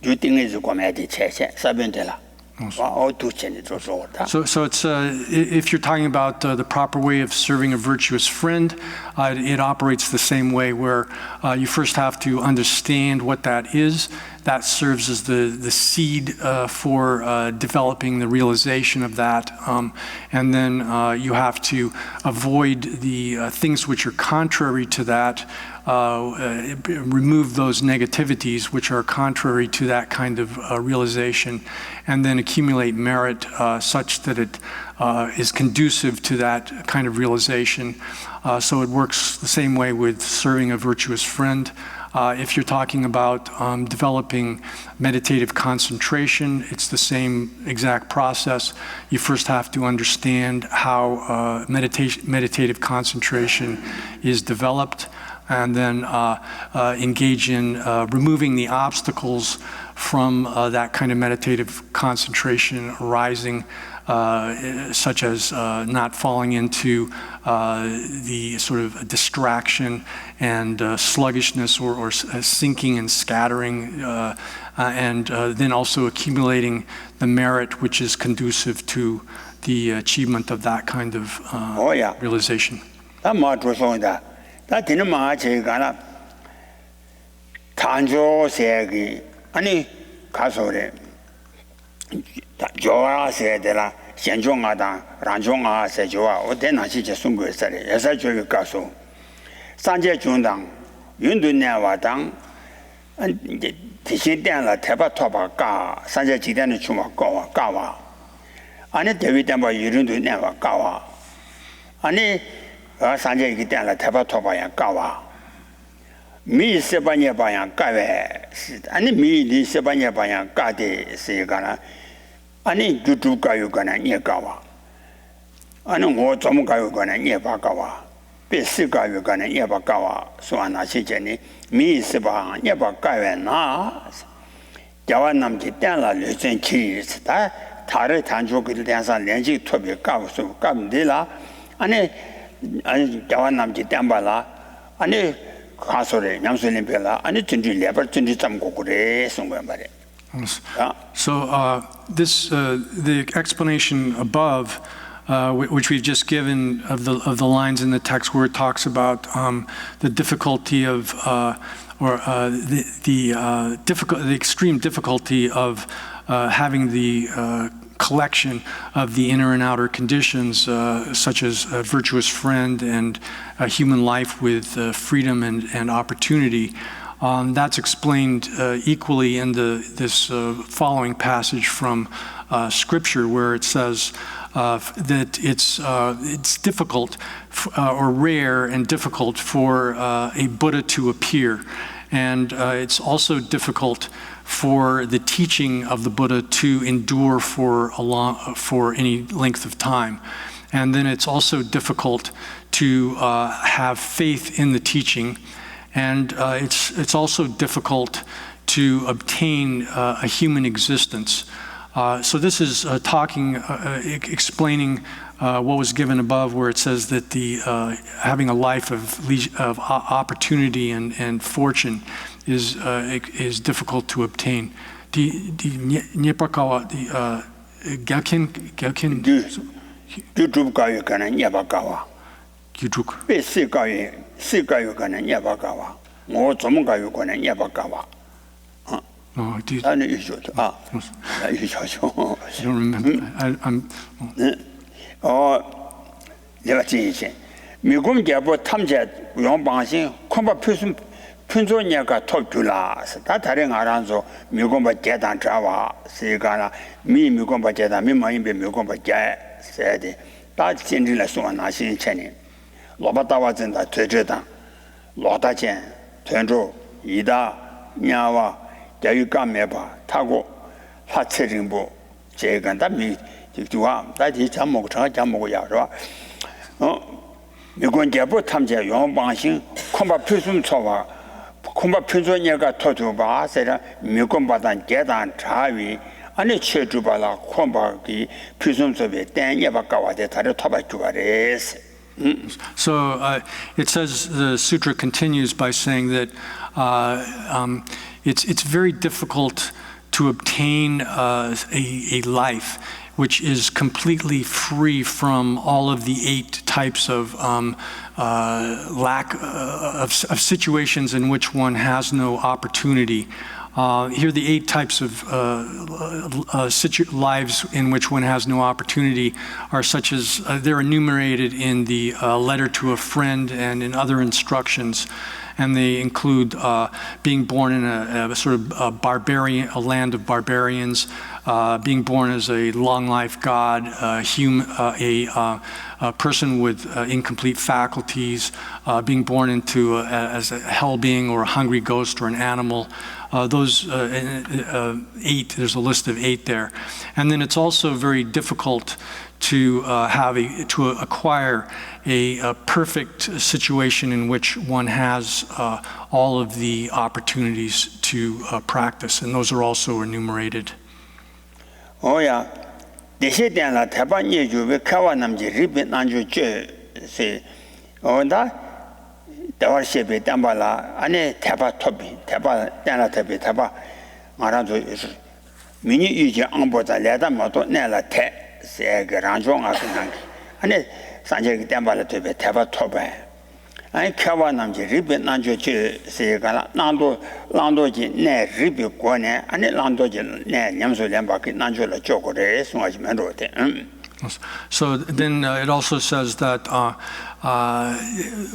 요 등에서 고매디 체체 사변텔라 So it's if you're talking about the proper way of serving a virtuous friend, it operates the same way where you first have to understand what that is. That serves as the seed for developing the realization of that. And then you have to avoid the things which are contrary to that, remove those negativities which are contrary to that kind of realization, and then accumulate merit such that it is conducive to that kind of realization. So it works the same way with serving a virtuous friend. If you're talking about developing meditative concentration, it's the same exact process. You first have to understand how meditative concentration is developed, and then engage in removing the obstacles from that kind of meditative concentration arising, such as not falling into the sort of distraction and sluggishness or sinking and scattering, and then also accumulating the merit which is conducive to the achievement of that kind of realization. 다 되는 마치가나 탄조세기 아니 가서래 조아세들라 현종하다 란종아세 조아 어데나시 제송거서래 여사조기 가서 산제 중당 윤둔내와당 이제 대신된라 대바토바가 산제 지대는 주마 가와 아니 대위된바 유륜둔내와 가와 아니 산제 기대라 대바토바야 가와 미 세바냐 바야 가베 아니 미리 세바냐 바야 가데 세가나 아니 유튜브 가요가나 예가와 아니 뭐 좀 가요가나 예바가와 베스 가요가나 예바가와 소아나 시제니 미 세바 예바가베나 자완남지 때라 레전 키스다 다른 단조기를 대해서 렌지 토비 가고서 가면들라 아니 자완남지 땜발라 아니 가소래 냠술림벨라 아니 진지 레벨 진지 잠고 그래 송거 말이야. So this the explanation above, which we've just given of the lines in the text where it talks about the difficulty of the extreme difficulty of having the collection of the inner and outer conditions, such as a virtuous friend and a human life with freedom and opportunity. That's explained equally in this following passage from Scripture, where it says that it's difficult or rare and difficult for a Buddha to appear, and it's also difficult for the teaching of the Buddha to endure for any length of time. And then it's also difficult to have faith in the teaching, and it's also difficult to obtain a human existence. So this is explaining what was given above, where it says that the having a life of opportunity and fortune is difficult to obtain. Nyepakawa Gelkin YouTube 가요 가는 예바가와. Gyudruk. 베스 가요 가는 예바가와. 뭐 좀 가요 가는 예바가와. Oh, do you, 아니 이거죠. 이거죠. I don't remember. I'm 내가 지이지. 미국 개보 탐제 용방신 콤바 표준 편조냐가 톱줄라. 다 다른 알아서 미국바 계단 잡아. 세가나 미국바 계단 미만인베 미국바 계 세대. 다 진리를 소나 신천이. 로바다와 진다 되저다. 로다젠 전조 이다 냐와 자유감매바 타고 하체링부 제간다 미 지와 다지 잠먹고 저 잠먹고야 서 미군 개부 탐제 용방신 콤바 표준 초와 콤바 표준녀가 토주바 세라 미군 바단 계단 자위 아니 체주바라 콤바기 표준 소비 땡예바가와데 다를 토바 주바레스. So it says, the sutra continues by saying that it's very difficult to obtain a life which is completely free from all of the 8 types of lack of situations in which one has no opportunity. Here, the 8 types of lives in which one has no opportunity are such as they're enumerated in the letter to a friend and in other instructions. And they include being born in a sort of a land of barbarians, being born as a long life god, a person with incomplete faculties, being born into as a hell being or a hungry ghost or an animal. Those 8, there's a list of 8 there. And then it's also very difficult to acquire a perfect situation in which one has all of the opportunities to practice, and those are also enumerated. Oh yeah, 대세 때나 대반 예주에 카와 남지 리빈 안주 제 온다 대화시에 담발라 안에 대바 토비 대바 때나 대비 대바 말아도 미니 유지 안보다 내다 뭐도 내라 대 세그란종 아스난 안에 산제 담발라 대비 대바 토바 아니 카와 남지 리빈 안주 제 세가라 랑도지 내 리비 고네 아니 랑도지 내 냠소 lem바기 난줄로 쪼고래 송하지면 로데. So then it also says that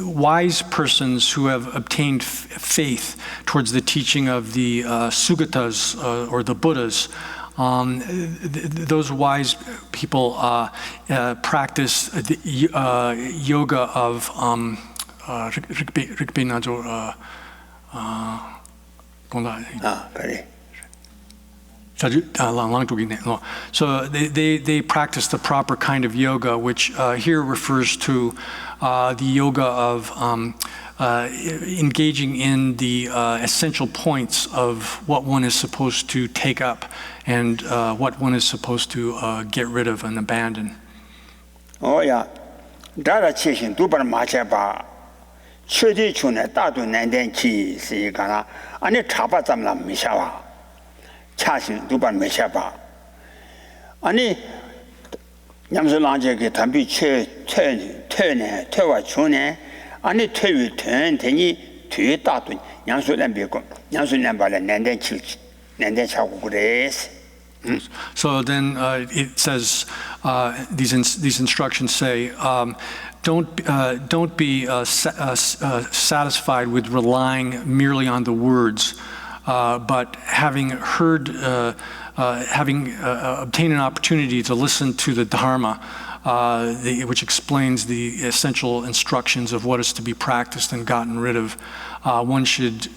wise persons who have obtained faith towards the teaching of the Sugatas or the Buddhas, those wise people practice the yoga of Rigbe Najo. 그래. So they practice the proper kind of yoga, which here refers to the yoga of engaging in the essential points of what one is supposed to take up and what one is supposed to get rid of and abandon. Oh yeah, 다라 치신 두번 마셔봐. 최대 중에 다도 난된치 시가나 아니 잡아 잡라 미샤와. 차신 두번 메셔봐. 아니 냠슬랑제게 담비 퇴와 주네 아니 퇴위 퇴니 퇴 다도 냠슬람 비고 냠슬람 발에 난된 차고 그래스. So then it says these instructions say don't be satisfied with relying merely on the words. But having heard, obtained an opportunity to listen to the Dharma, which explains the essential instructions of what is to be practiced and gotten rid of, one should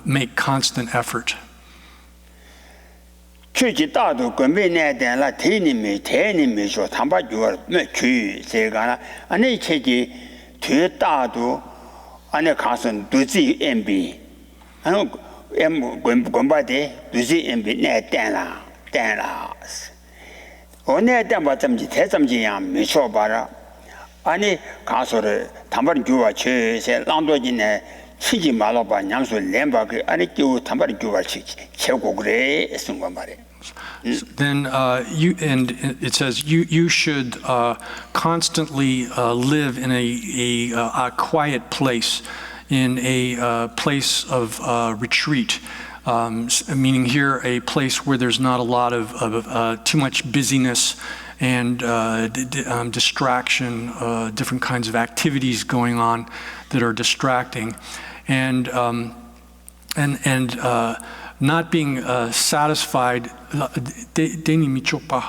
make constant effort. Gombade, Duzi and Binet Dana, One Damba Tamji, Tesamji, Michobara, Ani Castle, Tambar Jua Che, Landogine, Chiji Maloba, Yamsu Lembag, Aniku, Tambar Jua Chego Gray, Sungambari. Then and it says you should constantly live in a quiet place, in a place of retreat, meaning here a place where there's not a lot of too much busyness and distraction, different kinds of activities going on that are distracting, and not being satisfied. Deni michokpa,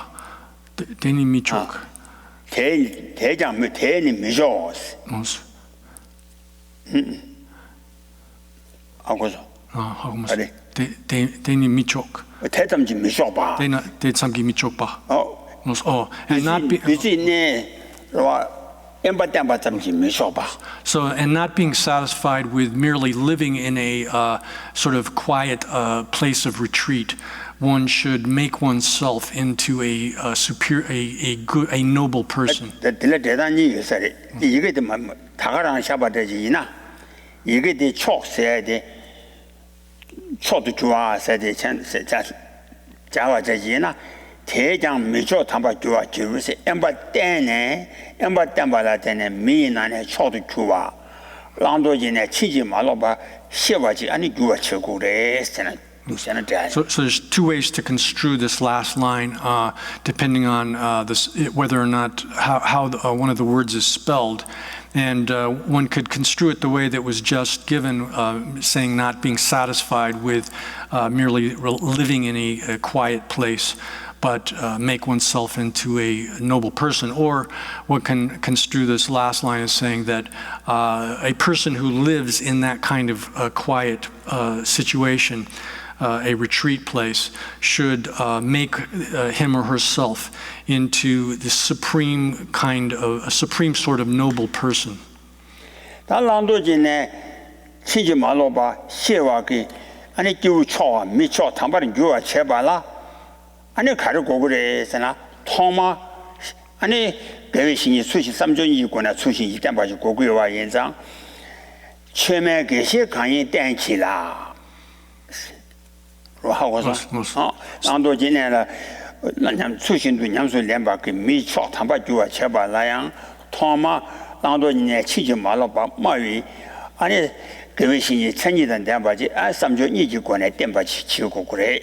deni michok. 대장 대니 미죠. 하고서. 하고 뭐. 아니. deni michok. 대담지 미죠 봐. Dena samgi michokpa. And not be. So, and not being satisfied with merely living in a sort of quiet place of retreat, one should make oneself into a superior, a noble person. 대장 미조 담바 주와 주르세 엠바 때네 엠바 담바라테네 미나네 초도 주와 랑도진에 치지 말로바 시바지 아니 주와 쳐고래 세나 So there's two ways to construe this last line, depending on whether or not how one of the words is spelled. And one could construe it the way that was just given, saying not being satisfied with merely living in a quiet place, but make oneself into a noble person. Or one can construe this last line as saying that a person who lives in that kind of quiet situation, a retreat place, should make him or herself into the supreme kind of, a supreme sort of noble person. 치지 말로바 시와기 아니 교초와 미초 담바는 교와 제발라 아니 가르고 그래서나 토마 아니 개신이 수시 3종 이권의 수시 이단 바지 고고와 연장 최매 개시 강의 땡치라 하고서 남도 지내라 남 수신도 냠수 렘바기 미초 담바 교와 제발라양 토마 남도 지내 치지 말로바 마위 아니 개신이 천이던 렘바지 3종 이권의 땜바지 치고 그래.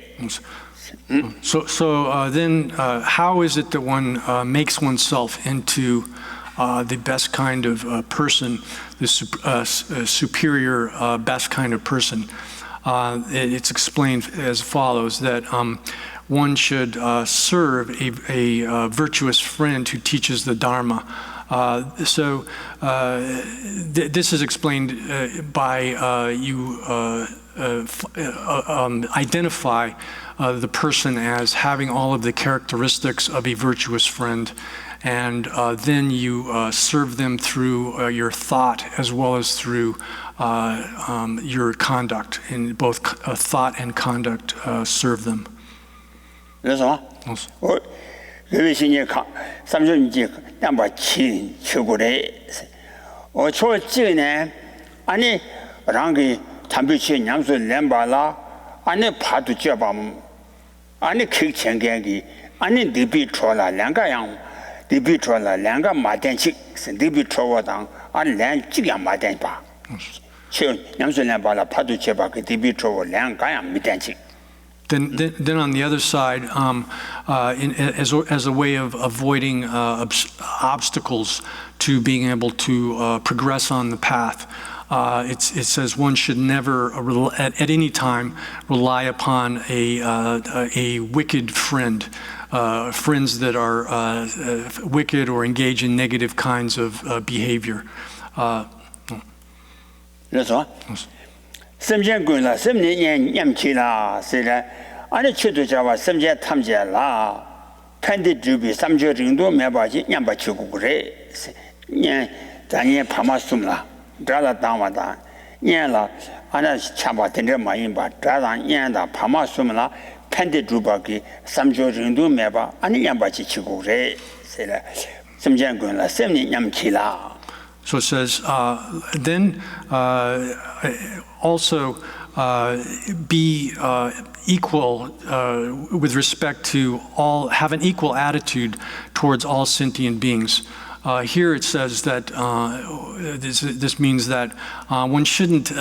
So then, how is it that one makes oneself into the best kind of person, the superior, best kind of person? It's explained as follows, that one should serve a virtuous friend who teaches the Dharma. This is explained by you identify the person as having all of the characteristics of a virtuous friend, and then you serve them through your thought as well as through your conduct. In both thought and conduct, serve them. 그래서 개신이 3종 이제 담바 치고래. 초지네 아니 랑기 담비치 냠수 렘발라 아니 파도 잡am 아니 킥청경기 아니 디비 trola 两个样디비 trola 两个马电器디비 trowa당 아니 两几样马电吧저 냠수 렘발라 파도 잡아 그 디비 trowa 两个样没电器 Then on the other side, as a way of avoiding obstacles to being able to progress on the path, it says one should never, at any time, rely upon a wicked friend, friends that are wicked or engage in negative kinds of behavior. 섬전군라 섬년년 냠치라 세라 아니 치도자와 섬제 탐제라 팬디 주비 삼조 정도 매바지 냠바치고 그래 년 단위에 파마숨라 자라 당와다 년라 아나 참바 된데 마인바 자라 년다 파마숨라 팬디 주바기 삼조 정도 매바 아니 냠바치 치고 그래 세라 섬전군라 섬년 냠치라. So it says, then also be equal with respect to all, have an equal attitude towards all sentient beings. Here it says that this means that one shouldn't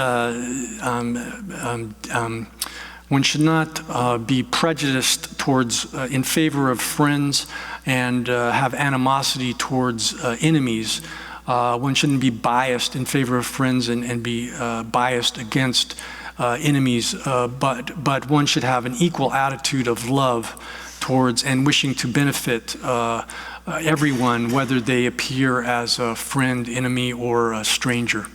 One should not be prejudiced towards, in favor of friends and have animosity towards enemies. One shouldn't be biased in favor of friends and be biased against enemies, but one should have an equal attitude of love towards and wishing to benefit everyone, whether they appear as a friend, enemy, or a stranger.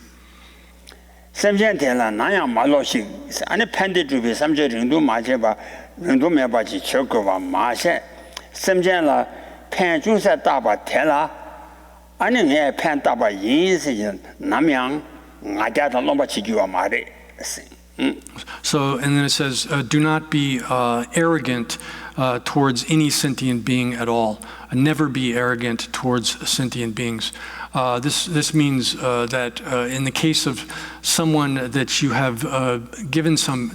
삼전대라 나야 말로식 아니 팬데주비 삼전 링도 마제바 링도 메바지 ቸ거바 마셰 삼전라 팬주사 다바 테라 아니 내 팬다바 인세 남양 나자다 넘바 지기와 말에 So, and then it says, do not be arrogant towards any sentient being at all. Never be arrogant towards sentient beings. This means that in the case of someone that you have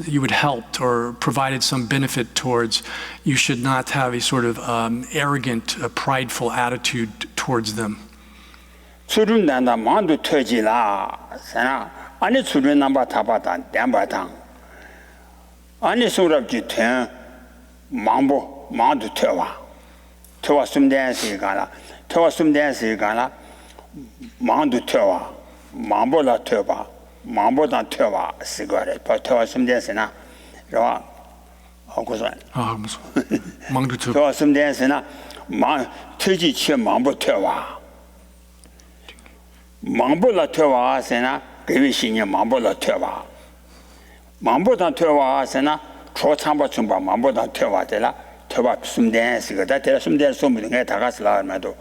you would helped or provided some benefit towards, you should not have a sort of arrogant, prideful attitude towards them. 수준단다 만도 터지라 sana 아니 수준 넘바 타바단 댐바당 아니 소랍지 된 망보 망도 터와 숨댄스 가라 터와 숨댄스 가라 망도 터와 망보라 터봐 망보다 터와 시거래 터와 숨댄스나 라 하고서 무슨 망도 터 터와 숨댄스나 망 터지 치 망보 터와 망보라 터와 세나 그위신이 망보라 터와 망보다 터와 세나 초참바 춤바 망보다 터와들라 터와 숨댄스가 데라 숨댄스 숨는 게 다가슬라 말도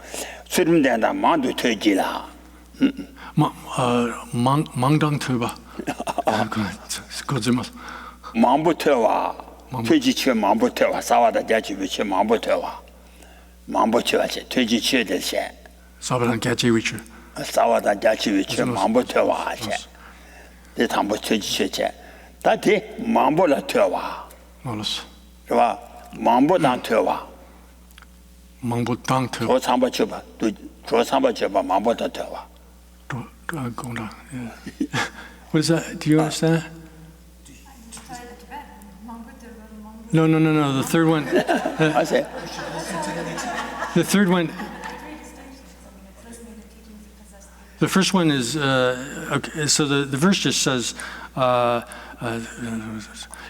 수름된다 망도 터지라 망당 터봐 거짓말 망보 터와 퇴지치 망보 터와 사와다 자치비치 망보 터와 망보 쳐지 퇴지치 될세 사바랑 개체위치 사와다 자치비치 망보 터와 제 대탐보 퇴지치제 다티 망보라 터와 알았어 봐 망보당 터와 망보당 터 조참바 쳐봐 또 조참바 쳐봐 망보다 터와 What is that? Do you understand? Try the Tibetan. No. The third one. I say The third one. Three distinctions. I mean, it's listening to teachings that possess The first one is okay. So the verse just says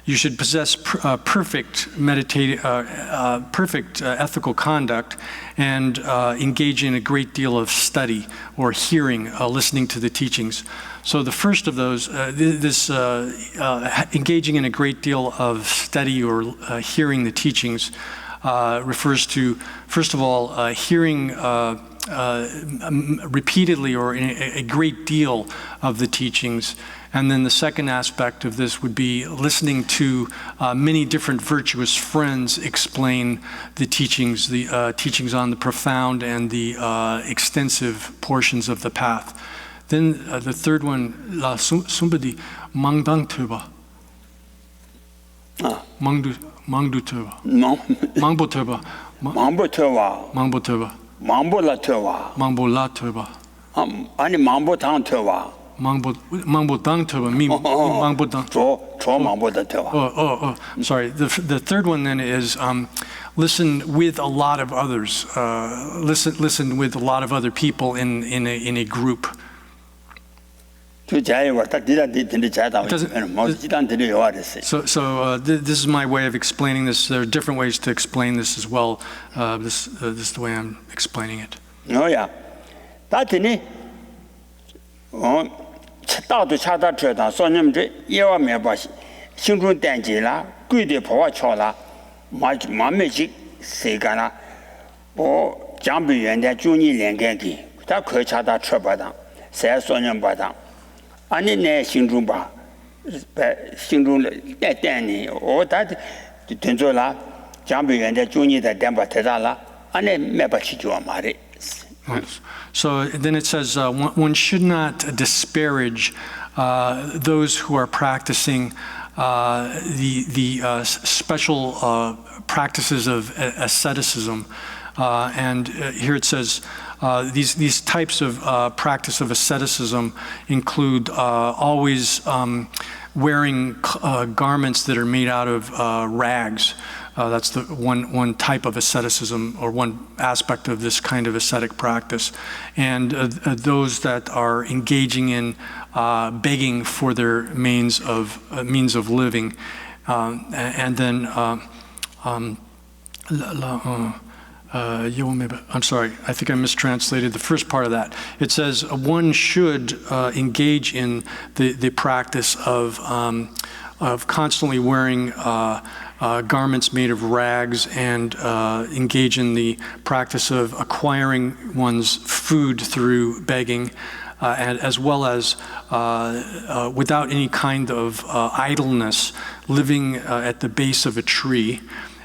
you should possess perfect perfect ethical conduct and engage in a great deal of study or hearing, listening to the teachings. So the first of those, engaging in a great deal of study or hearing the teachings refers to, first of all, hearing repeatedly or a great deal of the teachings. And then the second aspect of this would be listening to many different virtuous friends explain the teachings on the profound and the extensive portions of the path. Then the third one, la sumbadi mangdang tuba. Mangdu tuba. Mangbo tuba. 망보 터와 Mangbo tuba. 망보라 터와 Mangbo la tuba. 아니 망보당 터와 Mangbo dang tuba. Mangbo dang. 조 망보다 터와 Sorry. The third one then is listen with a lot of others. Listen with a lot of other people in a group. 그 자유와 딱 디단디 자다 모두 디단들이 요하랬어요. So this is my way of explaining this. There are different ways to explain this as well. This is the way I'm explaining it. 뭐야? 다더니 다도 차다 쳐다 손님들 예와 매바시 신중 단지라贵的 보아 쳐라 마매직 세가나 장비员的 주니连根기 다 거차다 쳐바다 새 손님바다 아니 내 신중바 신중을 때때니 오다 된조라 장비员的 주니的 담바 대다라 아니 매바시 줘 말이. So then it says one should not disparage those who are practicing the special practices of asceticism. And here it says, these types of practice of asceticism include always wearing garments that are made out of rags. That's the one type of asceticism, or one aspect of this kind of ascetic practice. And those that are engaging in begging for their means of living. And then I'm sorry, I think I mistranslated the first part of that. It says one should engage in the practice of constantly wearing garments made of rags, and engage in the practice of acquiring one's food through begging, and as well as without any kind of idleness, living at the base of a tree.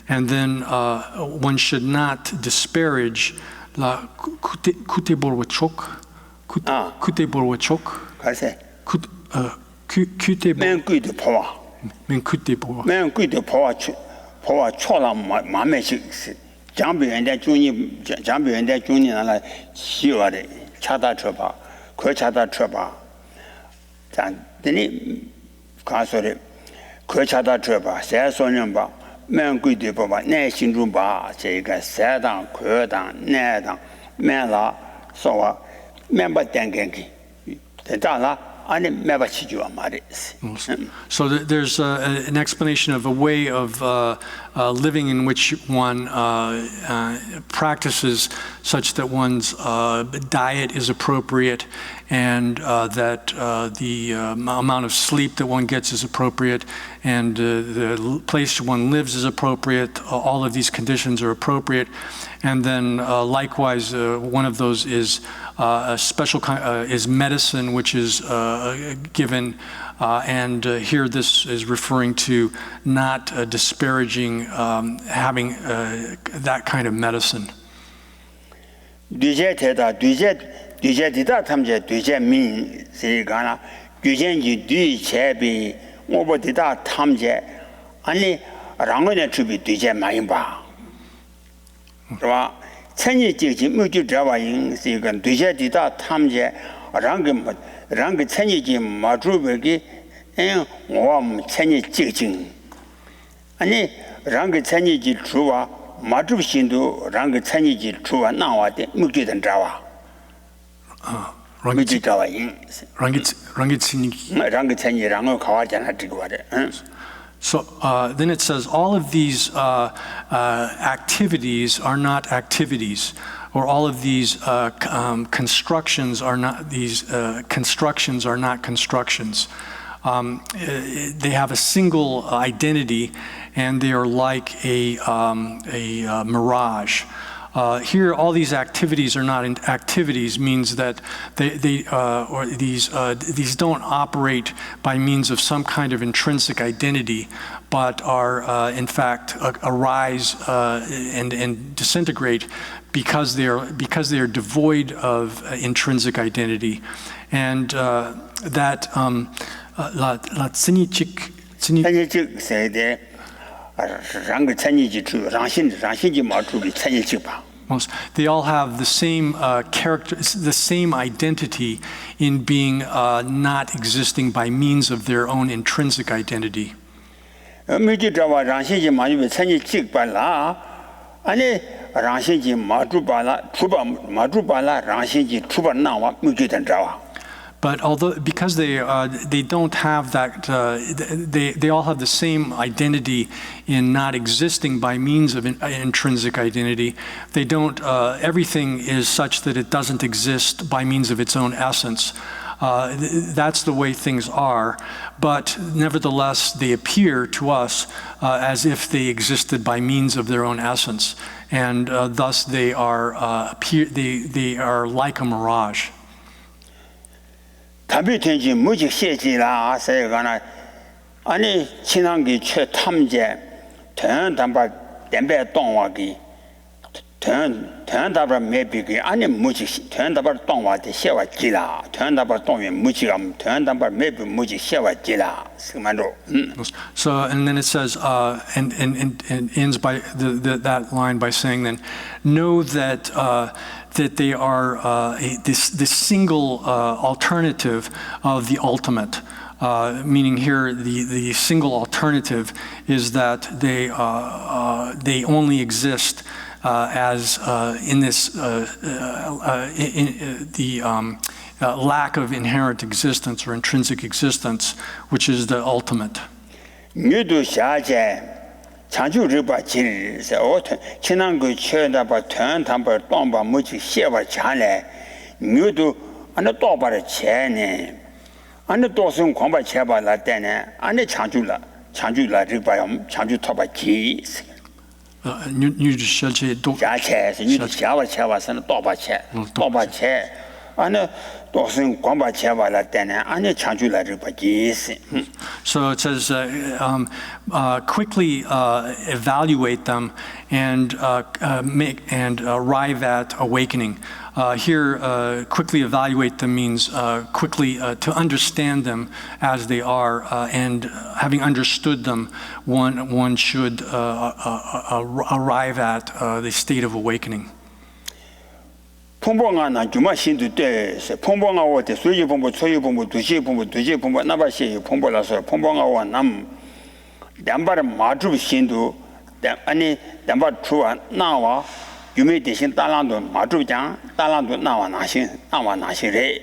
And then one should not disparage la kuteborwachok. Kuteborwachok. 가세. Kuteborwachok. 맨귀도 포와. 맨쿠테보. 맨귀도 포와 초라 마매식 장비연대 중이 장비연대 중이 나라 시월에 차다 쳐봐. 그 차다 쳐봐. 자, 되니 가서래. 그 차다 쳐봐. 세소년 봐. 满规的不把耐心中把这个三档、快档、耐档、慢了，说话慢把点给，当然，俺们慢把起就嘛的。So there's an explanation of a way of living in which one practices such that one's diet is appropriate, and that the amount of sleep that one gets is appropriate, and the place one lives is appropriate. All of these conditions are appropriate. And then likewise, one of those is a special kind, is medicine, which is given. And here this is referring to not disparaging having that kind of medicine. So then it says all of these activities are not activities, or all of these constructions are not constructions. They have a single identity, and they are like a mirage. Here, all these activities are not activities, means that these don't operate by means of some kind of intrinsic identity, but are in fact arise and disintegrate because they are devoid of intrinsic identity, and that they all have the same character, the same identity in being not existing by means of their own intrinsic identity. But because they don't have that, they all have the same identity in not existing by means of intrinsic identity. They don't. Everything is such that it doesn't exist by means of its own essence. That's the way things are. But nevertheless, they appear to us as if they existed by means of their own essence, and thus they are like a mirage. 담배ten지 무직 세지라 세가나 아니 친한기 최 탐제 전 담바 담배 동화기 다바 매비기 아니 무지 다바 동와데 셰와 지라 다바 동에 무지감 다바 매비 무지 셰와 지라 스만로 So, and then it says, and ends by that line by saying, then, know that that they are this single alternative of the ultimate. Meaning here, the single alternative is that they only exist as in this lack of inherent existence or intrinsic existence, which is the ultimate. 뉴도 샤제 창조 리바 지르세 오트 친한 그 쳐다봐 담바 동바 무지 셰와 잘해 뉴도 안에 또바를 체네 안에 또선 광바 체바라 때네 안에 창조라 리바요 창조 토바 기 뉴주셔제 도 야체서 뉴도 샤와 체와서는 또바 체 안에 또선 광바 체바라 때네 안에 창조라 리바 기스 So it says, quickly evaluate them and arrive at awakening. Here, quickly evaluate them means quickly to understand them as they are, and having understood them, one should arrive at the state of awakening. 풍봉아나 주마 신도 때서 풍봉아와 때 수지 풍부 초유 풍부 두시 풍부 나바시 풍부라서 풍봉아와 남 담바를 마주 신도 아니 담바 추와 나와 유미 대신 달란도 마주장 달란도 나와 나시래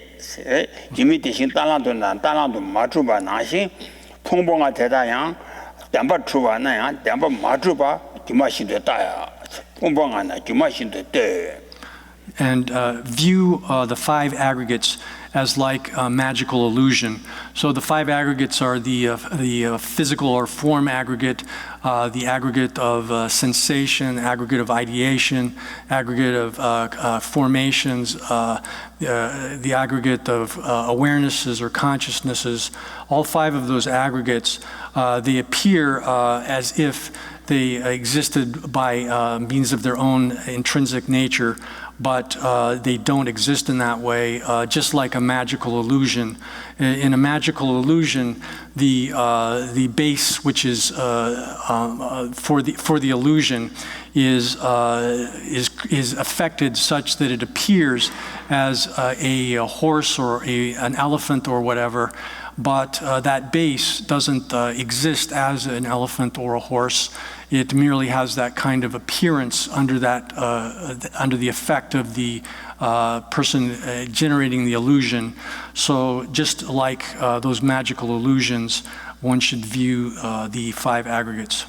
유미 대신 달란도 마주바 나시 풍봉아 대다양 담바 추와 나야 담바 마주바 주마 신도 따야 풍봉아나 주마 신도 때 And view the five aggregates as like a magical illusion. So the five aggregates are the physical or form aggregate, the aggregate of sensation, aggregate of ideation, aggregate of formations, the aggregate of awarenesses or consciousnesses. All five of those aggregates, they appear as if they existed by means of their own intrinsic nature, but they don't exist in that way, just like a magical illusion. In a magical illusion, the base, which is for the illusion, is affected such that it appears as a horse or an elephant or whatever, but that base doesn't exist as an elephant or a horse. It merely has that kind of appearance under the effect of the person generating the illusion. So just like those magical illusions, one should view the five aggregates.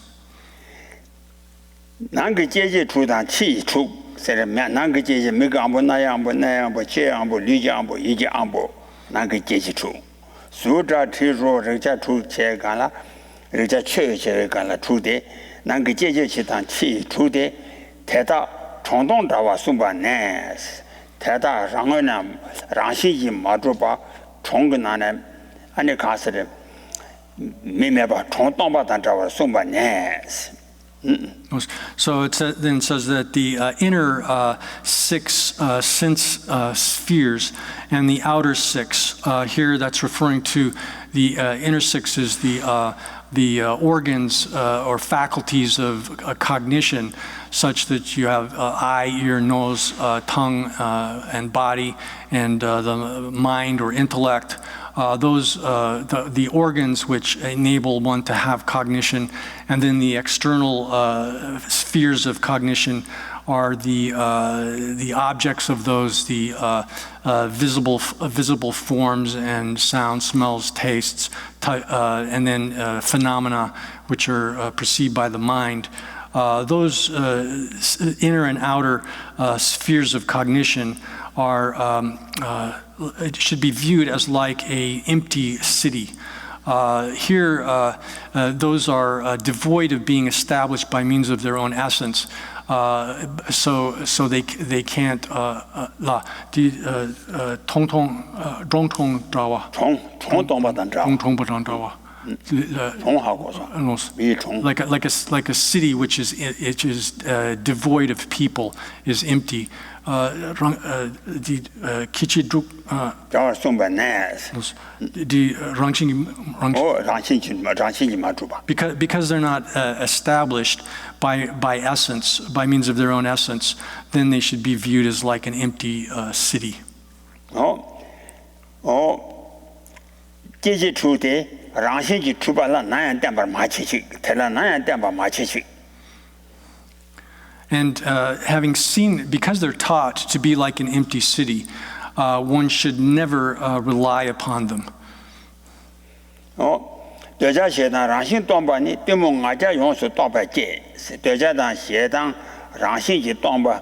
So it then says that the inner six sense spheres and the outer six, here that's referring to the inner six is the organs or faculties of cognition, such that you have eye, ear, nose, tongue, and body, and the mind or intellect. The organs which enable one to have cognition, and then the external spheres of cognition are the objects of those, the visible forms and sounds, smells, tastes, and then phenomena which are perceived by the mind. Those inner and outer spheres of cognition are it should be viewed as like a empty city. Here, those are devoid of being established by means of their own essence. So they can't 총하고서 미총. like a city which is devoid of people is empty. Kichidruk 저 송반네. the 랑신지 마주바. because they're not established by essence, by means of their own essence, then they should be viewed as like an empty city. 제지 tru대 랑신지 주발라 나야 땜바 마치시 tel라 나야 땜바 마치시. And having seen, because they're taught to be like an empty city, one should never rely upon them. 대자 세당 랑신 동반이 때문 가자 용수 도바제 대자당 세당 랑신지 동바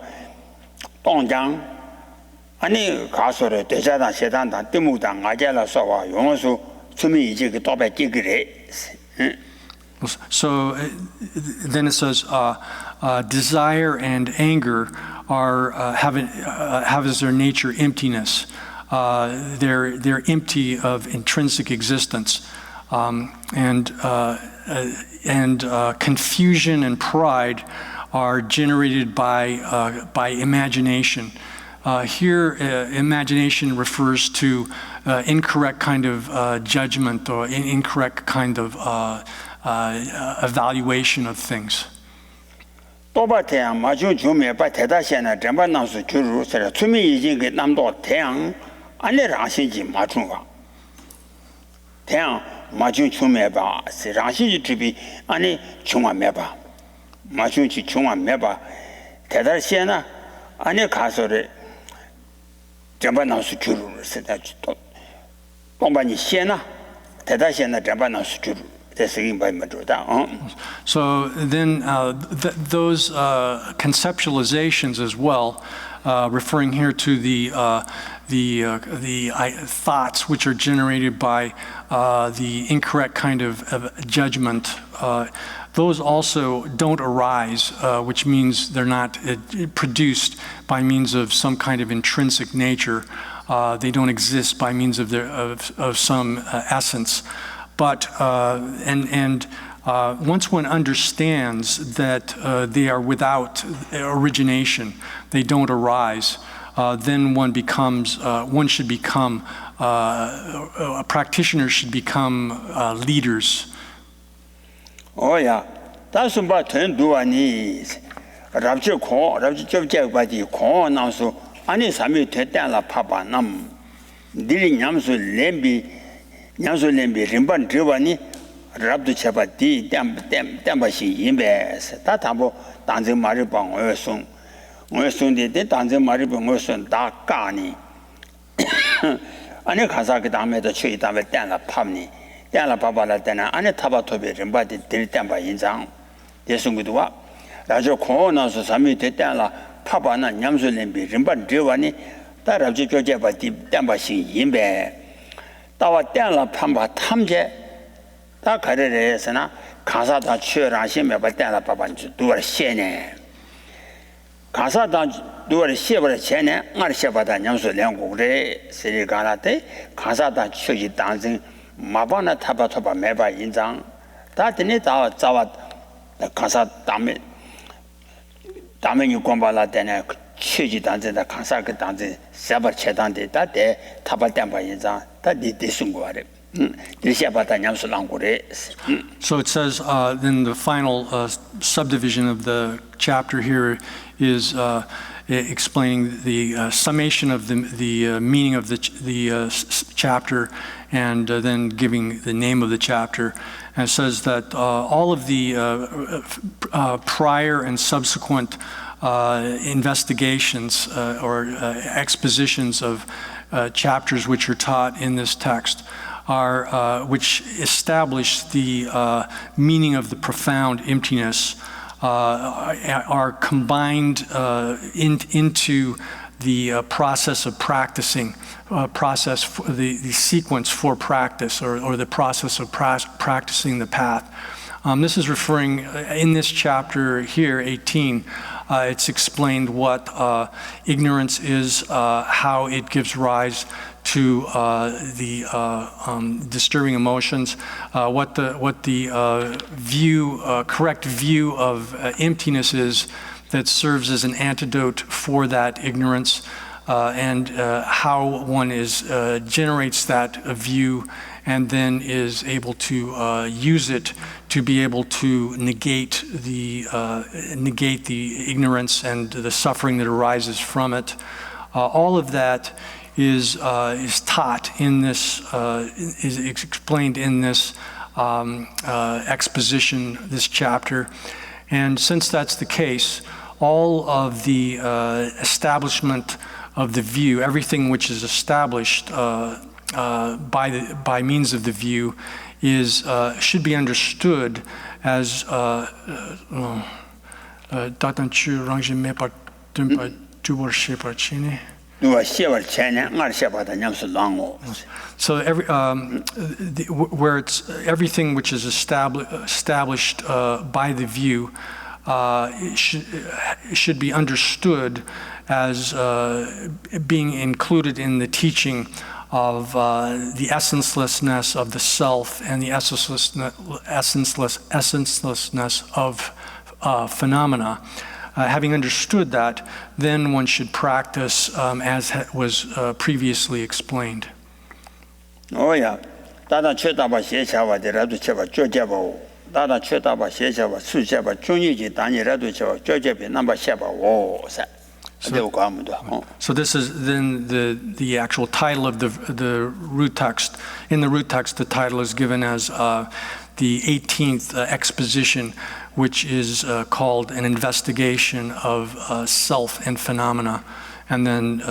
동장 아니 가서래 대자당 세당당 때문당 가자라서 용수 주미 이제 그 도바제 그래. So then it says, desire and anger have as their nature emptiness. They're empty of intrinsic existence, and confusion and pride are generated by imagination. Here, imagination refers to incorrect kind of judgment or incorrect kind of evaluation of things. 또바 태양 마주 주메 바 대다시나 전반나수 주루서 주미 이제 그 남도 태양 안에 랑신지 마주가 태양 마주 주메 바 랑신지 주비 아니 중화메 바 마주지 중화메 바 대다시나 안에 가서를 전반나수 주루서 또 동반이 시나 대다시나 전반나수 주루. So then those conceptualizations as well, referring here to the thoughts which are generated by the incorrect kind of judgment, those also don't arise, which means they're not produced by means of some kind of intrinsic nature. They don't exist by means of some essence. But once one understands that they are without origination, they don't arise, then one should become, a practitioner should become leaders. Oh yeah, that's about 10 duani. Rabji ko, Rabji Jabadi ko, now so, Ani Sami Tetala Papa Nam, Dili Yamsu Lembi. 냥소 렘비 림반 드바니 랍도 차바디 땀바시 임베스 다 담보 단제 말이 방어송 어송데 단제 말이 방어송 다 까니 아니 가사 그 다음에도 최이 다음에 땡라 팝니 땡라 바바라 때나 안에 타바토베 림바디 들 땀바 인장 예송구도와 라저 코나서 삼이 됐다라 파바나 냥소 렘비 림반 드바니 다 랍지 교제바디 땀바시 임베 다와 땡라 판바 탐제 다 가르래서나 가사다 취라시면 바 땡라 바반지 두어 세네 가사다 두어 세버의 전에 알셔바다 냥수 량고래 세리가라데 가사다 취지 당생 마바나 타바토바 매바 인장 다드니 다 자와 가사 담에 유권발라 때네 취지 당생다 가사 그 당생 세버 체단데 다데 타바담바 인장 So it says then the final subdivision of the chapter here is explaining the summation of the meaning of the chapter and then giving the name of the chapter. And it says that all of the prior and subsequent investigations or expositions of chapters which are taught in this text are which establish the meaning of the profound emptiness are combined into the process of practicing, the sequence for practice or the process of practicing the path. This is referring in this chapter here, 18, It's explained what ignorance is, how it gives rise to the disturbing emotions, what the correct view of emptiness is that serves as an antidote for that ignorance, and how one generates that view and then is able to use it to be able to negate the ignorance and the suffering that arises from it. All of that is taught in this, is explained in this exposition, this chapter. And since that's the case, all of the establishment of the view, everything which is established by means of the view, should be understood as so where it's everything which is established by the view should be understood as being included in the teaching of the essencelessness of the self and the essencelessness of phenomena. Having understood that, then one should practice as was previously explained. Oh yeah, 다다 최다바 제샤와데라도 제바 쪼제바 다다 최다바 제샤와 수제바 중요지 단이라도 제바 쪼제비 넘바 샤바오사. So this is then the actual title of the root text. In the root text, the title is given as the 18th exposition, which is called an investigation of self and phenomena. And then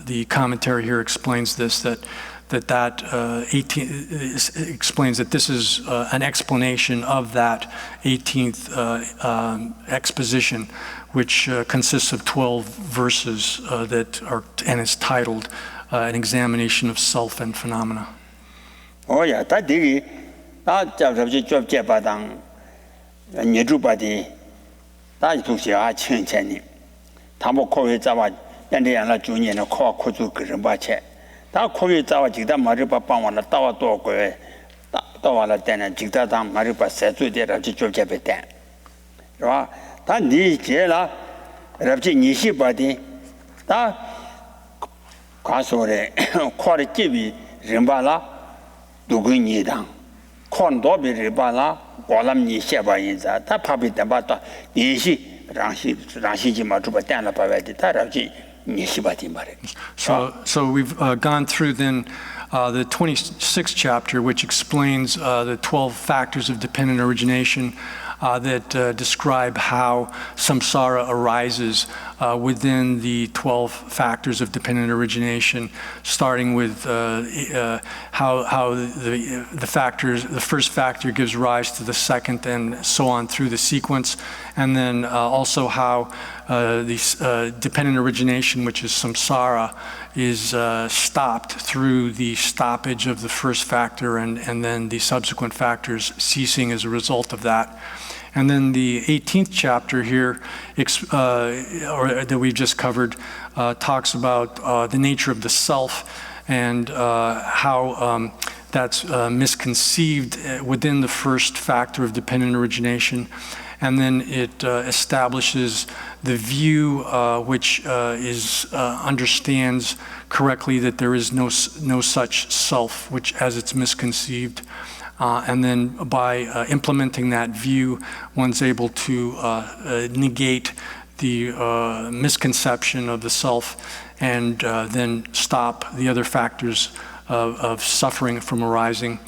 the commentary here explains this, that 18 explains that this is an explanation of that 18th exposition, which consists of 12 verses and is titled An Examination of Self and Phenomena. Oh yeah, that digi, that job jepadang, nyedubadi, that tuxi a chen cheni. Tamo kowe zawa, yandi yana junior na kowa kuzu grimbache. That kowe zawa jigda mariba pangwana tawa togo, tawa la tena jigda dang mariba setu de rabji job jepetan. Right? 다 니제라 랍지 니시바디 다 가소레 코르티비 림발라 누구니당 콘도비 림발라 고람 니셰바인자 다 파비다바다 니시 랑시지마 주바 땡라 바베디 다 랍지 니시바디 말에. So we've gone through then the 26th chapter, which explains the 12 factors of dependent origination that describe how samsara arises within the 12 factors of dependent origination, starting with how the first factor gives rise to the second, and so on through the sequence, and then also how the dependent origination, which is samsara, is stopped through the stoppage of the first factor, and then the subsequent factors ceasing as a result of that. And then the 18th chapter here, or that we've just covered, talks about the nature of the self and how that's misconceived within the first factor of dependent origination. And then it establishes the view which understands correctly that there is no such self, which as it's misconceived. And then by implementing that view, one's able to negate the misconception of the self and then stop the other factors of suffering from arising.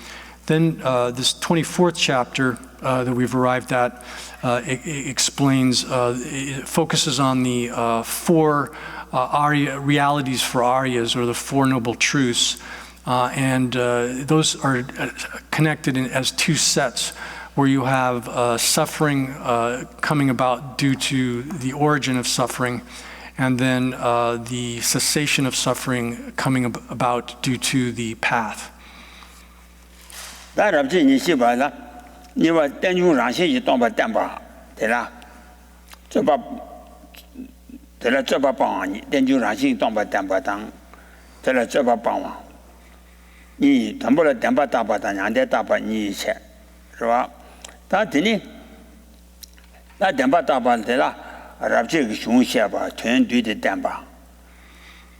Then this 24th chapter that we've arrived at explains, it focuses on the four realities for Aryas, or the Four Noble Truths. And those are connected as two sets, where you have suffering coming about due to the origin of suffering, and then the cessation of suffering coming about due to the path. tela choba pawani denju rashi tomba temba tang tela choba pawa ni tambola temba taba tang ande taba ni che ro ta dini la temba taba tela rabje gi shung xia ba tuen du de temba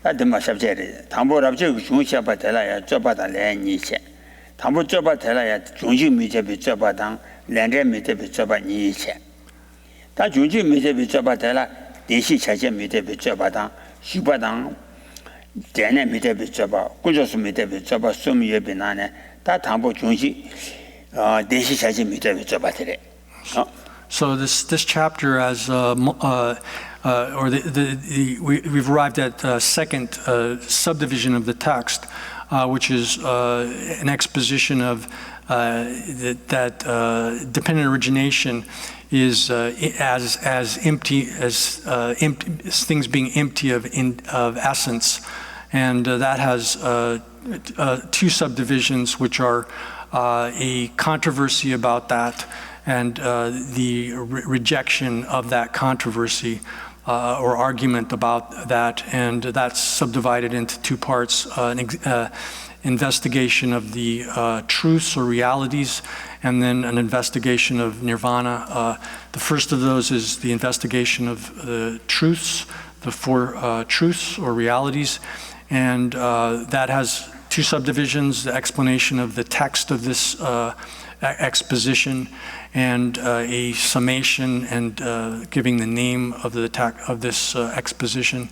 ta de ma sabje re tambo rabje gi shung xia ba tela ya choba da le ni che tambo choba tela ya jungji mi je bi choba tang lenre mi je bi choba ni che ta jungji mi je bi choba tela 대시 차제 밑에 비춰봐다 슈바당 대내 밑에 비춰봐 꾸저스 밑에 비춰봐 숨이 예비나네 다 담보 중시 대시 차제 밑에 비춰봐들래 So this chapter as we've arrived at second subdivision of the text, which is an exposition of that dependent origination is as empty as things being empty of essence, and that has two subdivisions, which are a controversy about that and the rejection of that controversy or argument about that, and that's subdivided into two parts: investigation of the truths or realities, and then an investigation of nirvana. The first of those is the investigation of the truths, the four truths or realities, and that has two subdivisions: the explanation of the text of this exposition, and a summation and giving the name of this exposition.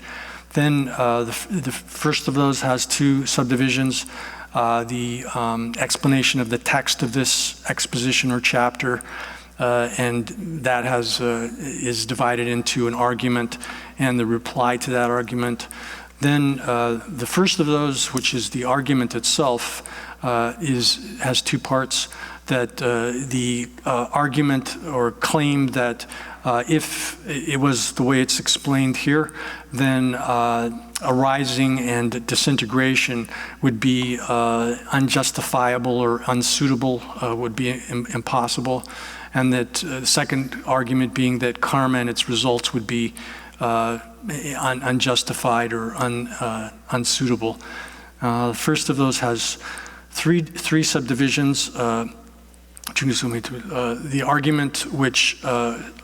Then the first of those has two subdivisions: the explanation of the text of this exposition or chapter, and that is divided into an argument and the reply to that argument. Then the first of those, which is the argument itself, has two parts. That the argument or claim that if it was the way it's explained here, then arising and disintegration would be unjustifiable or unsuitable, would be impossible, and that the second argument being that karma and its results would be unjustified or unsuitable. The first of those has three subdivisions. The argument which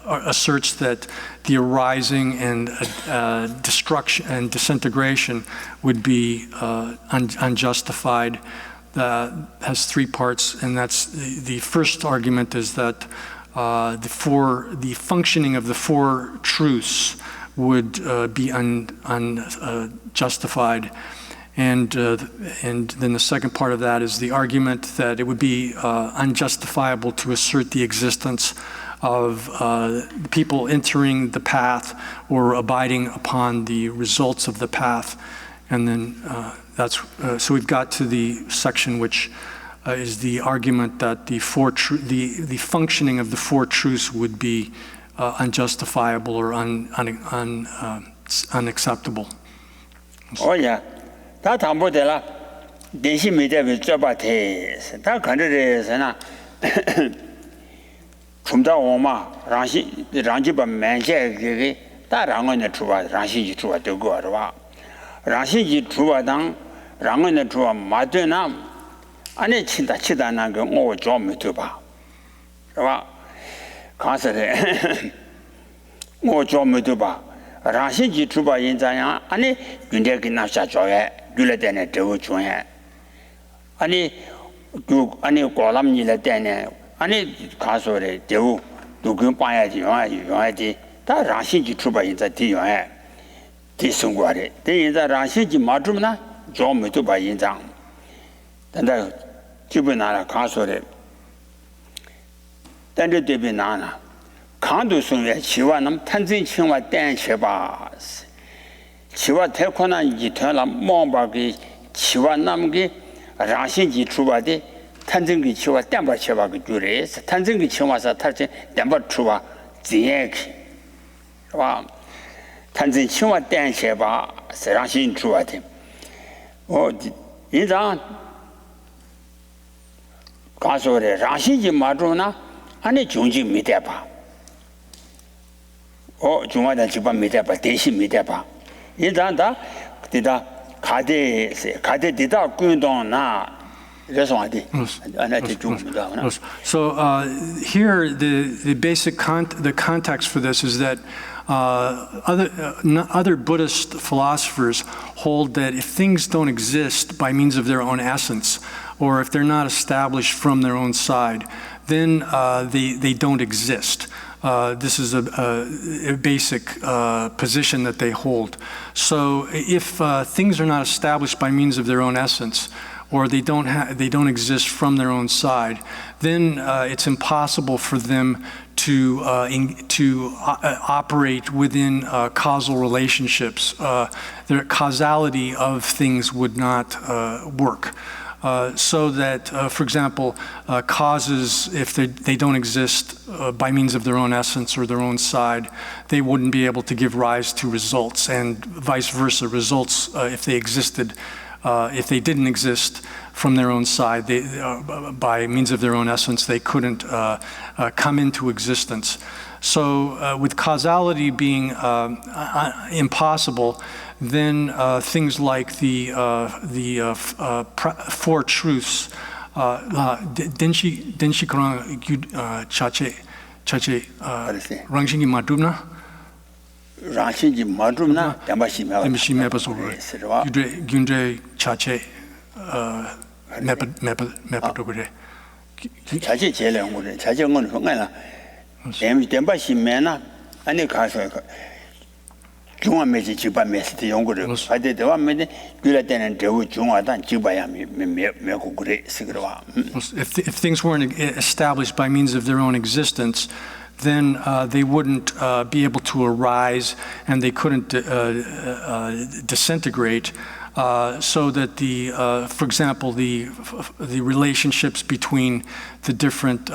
asserts that the arising and destruction and disintegration would be unjustified has three parts, and that's the first argument is that the functioning of the four truths would be unjustified. And then the second part of that is the argument that it would be unjustifiable to assert the existence of people entering the path or abiding upon the results of the path. And then so we've got to the section which is the argument that the functioning of the four truths would be unjustifiable or unacceptable. Oh yeah. 다 담보되라 대시 미대비 접바테 다 간르레스나 춤다 오마 랑지바 맨제게 다 랑원에 주바 랑시지 주바 되고 알아 랑시지 주바당 랑원에 주바 마되나 안에 치다난 거좀 믿어봐 알아 가서래 뭐좀 믿어봐 랑시지 주바 인자야 아니 군대기 나샤 줘야 줄레데네 되고 줘야 아니 고람니레데네 아니 가서래 되고 누구 봐야지 요야지 다 랑시지 주바 인자 뒤요야 뒤승과래 대인자 랑시지 맞으면나 좀 믿어봐 인장 근데 기분나라 가서래 근데 되비나나 강도성의 지와남 탄진칭과 땡체바 지와 태코나 이태라 몽바기 지와남기 라신지 주바데 탄진기 지와 땡바 체바기 줄에 탄진기 치와서 탈진 땡바 주바 지에기 와 탄진칭과 땡체바 라신 주바데 인장 가서래 라신지 마주나 아니 중지 미대바 중화단 집안 미대봐 대신 미대봐 이단다 디다 가데 디다 꾸동나 그래서 어디 안한테 줍니다. So here the basic the context for this is that other Buddhist philosophers hold that if things don't exist by means of their own essence, or if they're not established from their own side, then they don't exist. This is a basic position that they hold. So if things are not established by means of their own essence, or they don't exist from their own side, then it's impossible for them to operate within causal relationships. The causality of things would not work. So that, for example, causes, if they don't exist by means of their own essence or their own side, they wouldn't be able to give rise to results, and vice versa. Results, if they didn't exist from their own side, by means of their own essence, they couldn't come into existence. So with causality being impossible, then things like the four truths, denshi krang chache rangshingi madumna. Rangshingi madumna dambashi mepaso gyunde chache mepadogure. 자제 제량으로 자정은 흥하나 댐바시 메나 아니 가서 중앙 매지 집안 매스트 연구를 하되 되면 그럴 때는 대우 중앙단 집어야 메고 그래 쓰그러와. If things weren't established by means of their own existence, then they wouldn't be able to arise, and they couldn't disintegrate. So that for example, the relationships between the different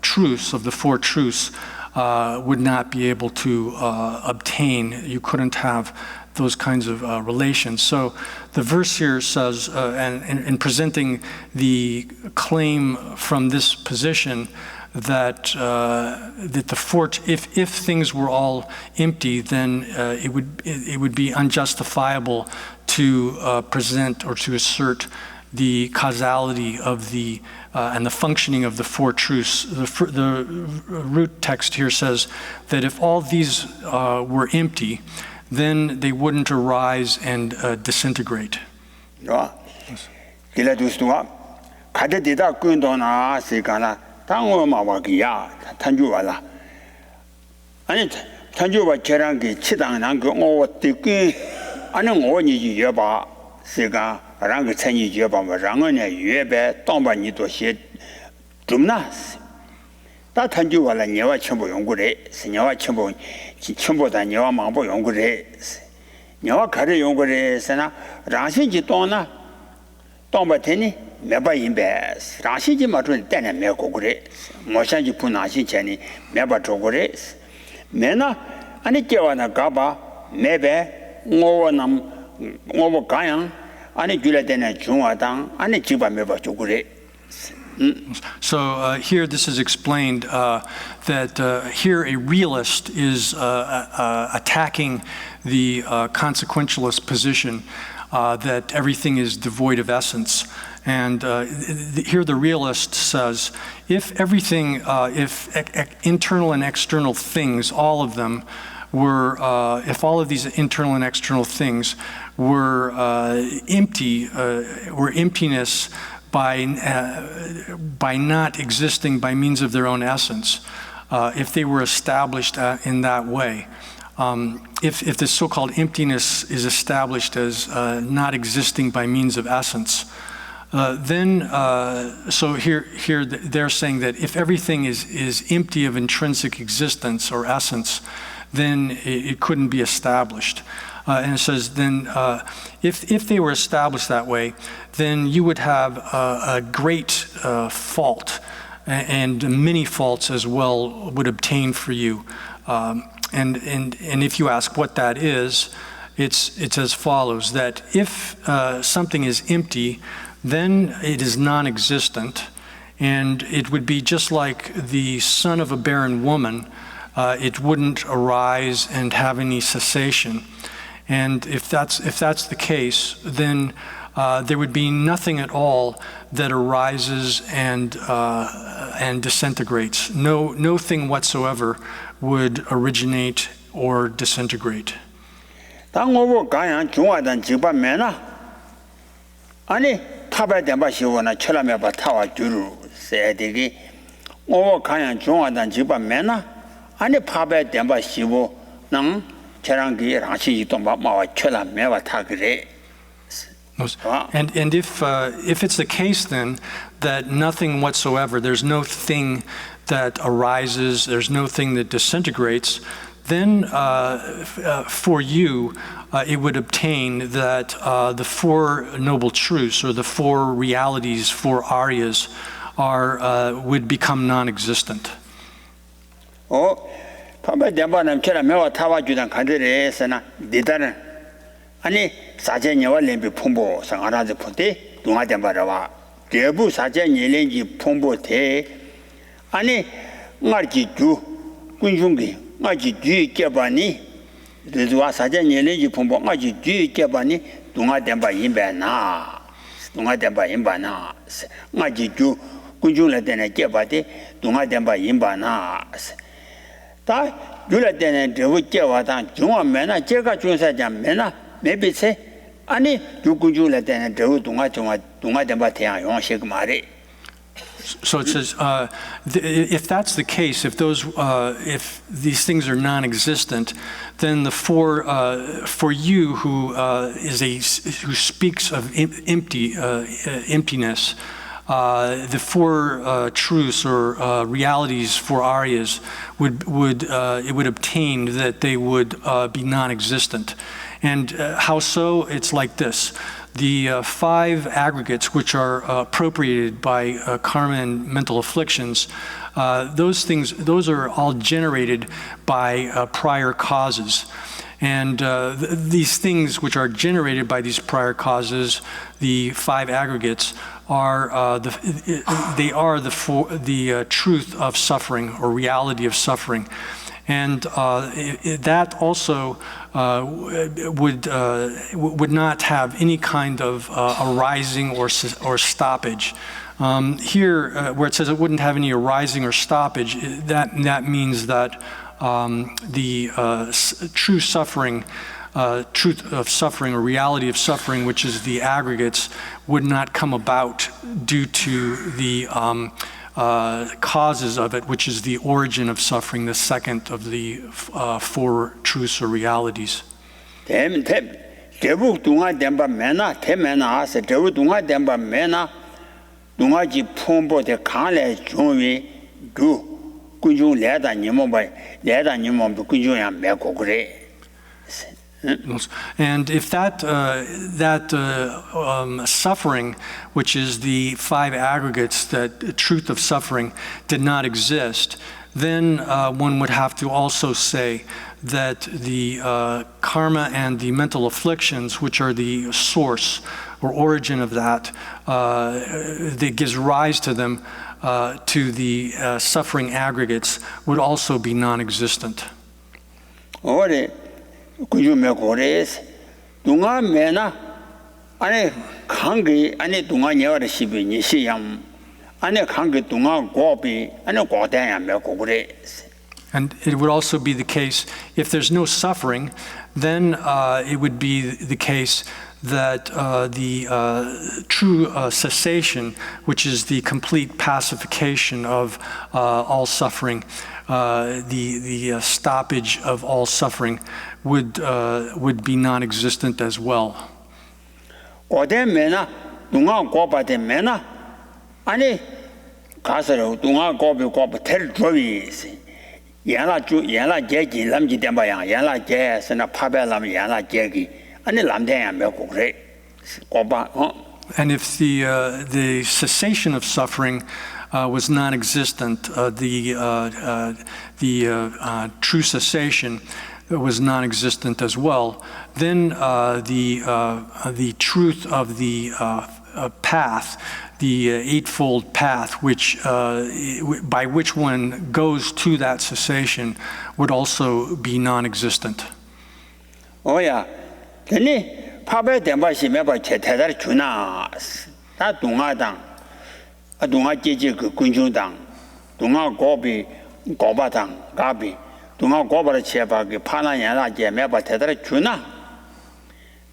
truths of the four truths would not be able to obtain. You couldn't have those kinds of relations. So the verse here says, and in presenting the claim from this position, that the four, if things were all empty, then it would be unjustifiable to present or to assert the causality of and the functioning of the four truths. The root text here says that if all these were empty, then they wouldn't arise and disintegrate. 당어마와기야 탄주와라 아니 탄주와 계란기 치당난 그 오뜨기 아니 오니 여바 세가 랑그 천이 여바 랑은에 예배 동반이도 시 좀나스 다 탄주와라 녀와 첨부 연구래 녀와 첨부다 녀와 망보 연구래 녀와 가르 연구래서나 랑신지 동나 동바테니 매바 인베스 라시지 마트는 때는 매고 그래 뭐샤지 분하시 전에 매바 조그래 매나 아니 깨와나 가봐 매배 오원남 오버 가양 아니 줄에되는 중화당 아니 집안 매바 조그래. So here this is explained that here a realist is attacking the consequentialist position that everything is devoid of essence. And here the realist says, if everything, if internal and external things, all of them were, if all of these internal and external things were were emptiness by not existing by means of their own essence, if they were established in that way, if the so-called emptiness is established as not existing by means of essence, then so here they're saying that if everything is empty of intrinsic existence or essence, then it couldn't be established. And it says then if they were established that way, then you would have a great fault, and many faults as well would obtain for you. And if you ask what that is, it's as follows: that if something is empty, then it is non-existent, and it would be just like the son of a barren woman it wouldn't arise and have any cessation. And if that's the case, then there would be nothing at all that arises and disintegrates. No thing whatsoever would originate or disintegrate. 당고 가양 중화단 집안매나 아니 타발 된바 시원나 철람에 봐 타와 주루 세되기 오 가양 중화단 집안매나 아니 파발 된바 시고 능 저랑기 라시 동바 마와 철람에 봐 타그래. And if it's the case then that nothing whatsoever, there's no thing that arises, there's no thing that disintegrates, then for you it would obtain that the Four Noble Truths or the four realities, four Aryas, would become non-existent. 파발 된바는 철람에 봐 타와 주단 간들에서나 니다는 아니 사제녀와 렘비 풍부 상하라지 푸데 동아된 바라와 대부 사제녀len지 풍부대 아니 나지 주 군중기 나지 주 개바니 대두와 사제녀len지 풍부 나지 주 개바니 동아된 바 임배나 동아된 바 임바나 나지 주 군중레데네 개바데 동아된 바 임바나 다 줄레데네 대부 개와다 중앙매나 제가 중사장 매나 maybe say, "Ani yukuju then do dunga demba yong mare." So it says, if that's the case, if these things are non-existent, then the for you who speaks of emptiness, the four truths or realities, four Aryas, would obtain that they would be non-existent. And how so? It's like this. The five aggregates which are appropriated by karma and mental afflictions, those are all generated by prior causes. And these things which are generated by these prior causes, the five aggregates, are the truth of suffering or reality of suffering. And that also would not have any kind of arising or stoppage. Here, where it says it wouldn't have any arising or stoppage, that means that the true suffering, truth of suffering or reality of suffering, which is the aggregates, would not come about due to the causes of it, which is the origin of suffering, the second of the four truths or realities. 대북 동아 덴바 메나 테메나 아세 대북 동아 덴바 메나 동아지 폼보데 강래 중위 두 군중 레다 님모바 레다 님모도 군중야 메고 그래. And if that suffering, which is the five aggregates, that truth of suffering, did not exist, then one would have to also say that the karma and the mental afflictions, which are the source or origin of that gives rise to them, to the suffering aggregates, would also be non-existent. 군중매 고래스 동아 매나 아니 강기 아니 동아 녀를 시비니 시양 아니 강기 동아 고비 아니 고대야 매 고래. And it would also be the case if there's no suffering, then it would be the case that the true cessation, which is the complete pacification of all suffering, the stoppage of all suffering, would be non-existent as well. 고대매나 동아 고바대매나 아니 가서로 동아 고비 텔 조비스 연라 제기 남지 덴바야 연라 제스나 파벨람 연라 제기 아니 남대야 메고 그래 고바 And if the cessation of suffering was non-existent, the true cessation was non-existent as well, then the truth of the path, the Eightfold Path, which by which one goes to that cessation, would also be non-existent. 오야, 근데 파베 덴바시 매바 제대로 주나 다 동아당, 동아 지지 그 군중당, 동아 고비 고바당 가비, 동아 고바를 제바 그 파나야라 제 매바 제대로 주나.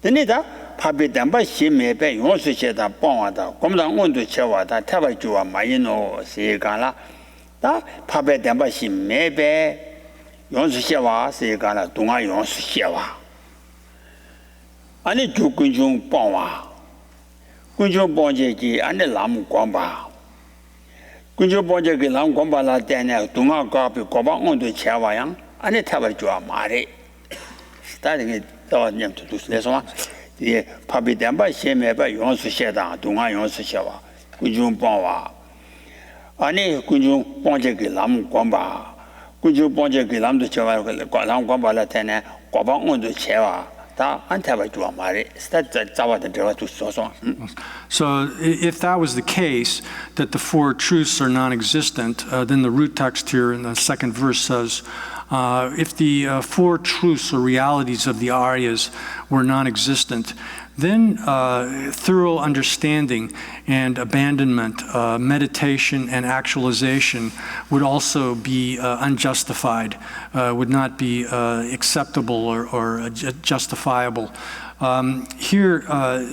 근데다 파베 덴바시 매베 용수시다 뻥하다, 공당 온도 채와다 태바 주와 마이노 세가라. 다 파베 덴바시 매베 용수시와 세가라 동아 용수시와. 아니 주군중 뻥와 군중 뻥제기 안에 남 관바 군중 뻥제기 남 관바라 때네 동아가비 고방온도 채와양 안에 타버 좋아 말이 스타링이 또냠도 두스래서 이 파비담바 셰메바 용수셰다 동아 용수셰와 군중 뻥와 아니 군중 뻥제기 남 관바 군중 뻥제기 남도 채와 남 관바라 때네 고방온도 채와. So if that was the case, that the four truths are non-existent, then the root text here in the second verse says, if the four truths or realities of the Aryas were non-existent, then thorough understanding and abandonment, meditation and actualization would also be unjustified, would not be acceptable or justifiable. Here,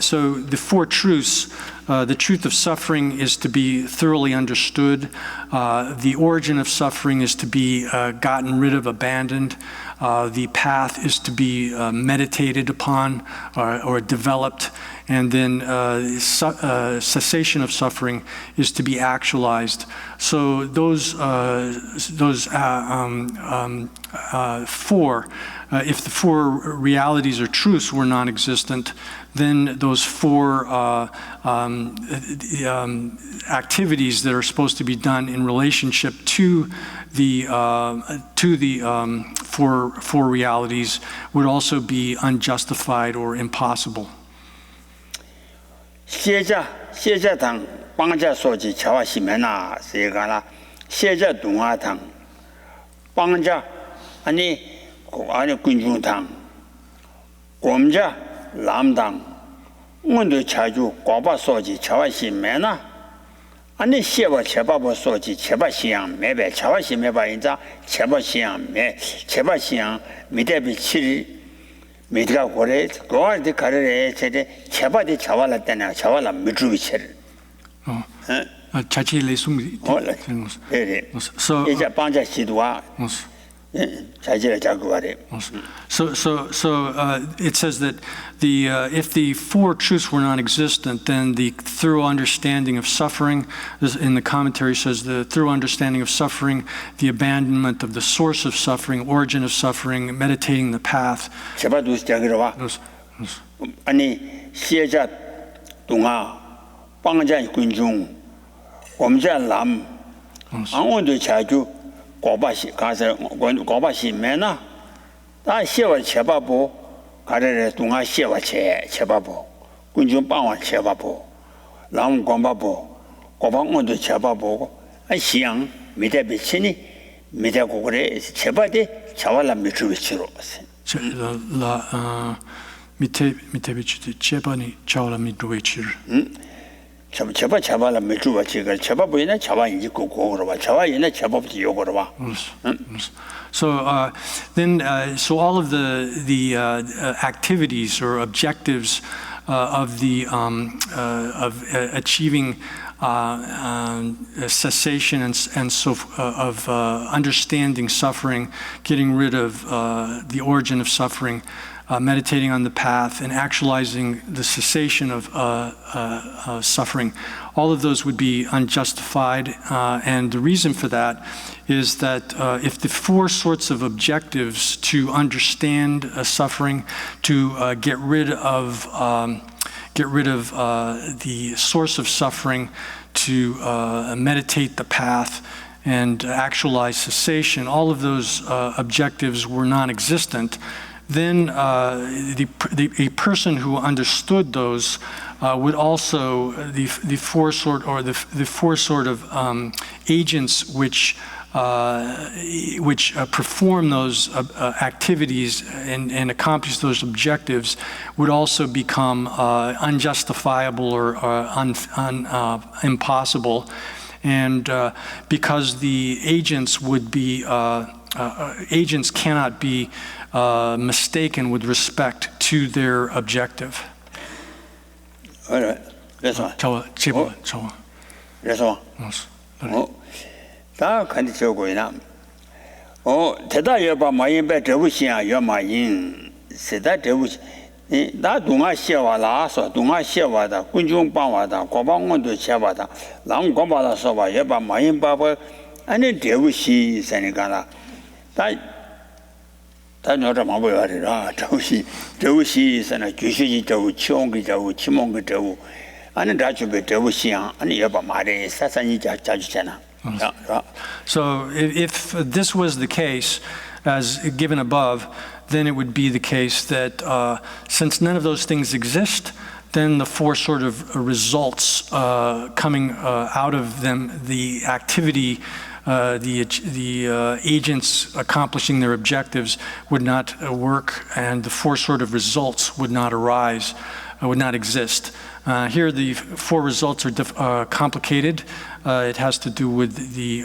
so the four truths, the truth of suffering is to be thoroughly understood. The origin of suffering is to be gotten rid of, abandoned. The path is to be meditated upon or developed, and then cessation of suffering is to be actualized. So those four, if the four realities or truths were non-existent, then those four activities that are supposed to be done in relationship to the four realities would also be unjustified or impossible. 谢家堂帮家说起乔西门呐，这个啦，谢家东阿堂帮家，아니 군중堂，我们家南堂，我们자주 과바说起乔西门呐。 아니 시바 제바보 소지 제바 시양 매배 제바 시 매바 인자 제바 시양 매 제바 시양 미대비 7 미대가 고래 고한테 가르래 제대 제바디 자발라 때나 자발라 미주비 칠 자치 레숨 네 이제 방자 시도와 자지를 자고 가래 So it says that if the four truths were non-existent, then the thorough understanding of suffering, in the commentary says the thorough understanding of suffering, the abandonment of the source of suffering, origin of suffering, meditating the path. 제바도 자기로와 아니 시자 동아 방자 군중 엄자 남 아무도 자주 고바시 가서 고바시 매나 다 시와 제바보 가래래 동아 시와 제바보 군중 방와 제바보 남 고바보 고방원도 제바보 아 시양 미대 비치니 미대 고그래 제바데 자발라 미주비치로 라 밑에 비치지 제바니 자발라 미주비치르 제바 자발라 미주비치가 제바 보이나 자바 이제 고고로 봐 자바 이나 제바부터 요거로 봐 So so all of the activities or objectives of the of achieving cessation and so of understanding suffering, getting rid of the origin of suffering, meditating on the path, and actualizing the cessation of suffering. All of those would be unjustified, and the reason for that is that if the four sorts of objectives to understand suffering, to get rid of the source of suffering, to meditate the path, and actualize cessation, all of those objectives were non-existent, then a person who understood those would also the four sort of agents which perform those activities and accomplish those objectives would also become unjustifiable or impossible. And because the agents would be, agents cannot be mistaken with respect to their objective. All right, that's one. That's one. 다 간디 저거이나 대다 여바 마인배 저부시야 여마인 세다 저부시 나 동아 시와라서 동아 시와다 군중 방와다 고방원도 시와다 랑 고바다 서바 여바 마인바바 아니 저부시 세니까라 다 너저 마보여라 저부시 세나 주시지 저부 치옹기 저부 치몽기 저부 아니 다주베 저부시야 아니 여바 마레 사산이 자주잖아. So if this was the case, as given above, then it would be the case that since none of those things exist, then the four sort of results coming out of them, the activity, the agents accomplishing their objectives would not work, and the four sort of results would not arise, would not exist. Here the four results are complicated. It has to do with the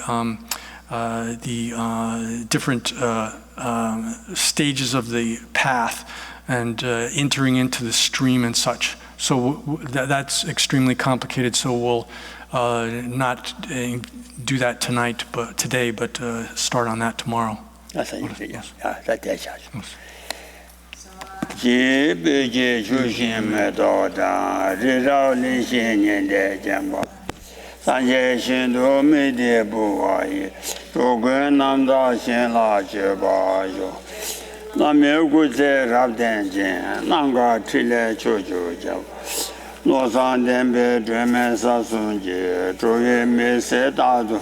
different stages of the path and entering into the stream and such. So that's extremely complicated. So we'll not do that today, but start on that tomorrow. Yes. Jibeje Jushin Medoda, Rizal Nishin de Jambo, Sanje Shindo Mede Buai, Togun Namda Shin La Jebayo, Namegute Rabdenjin, Nanga Tile Chojo Jav, Losan Dembe Dremen Sasunje, Troye Mesedado.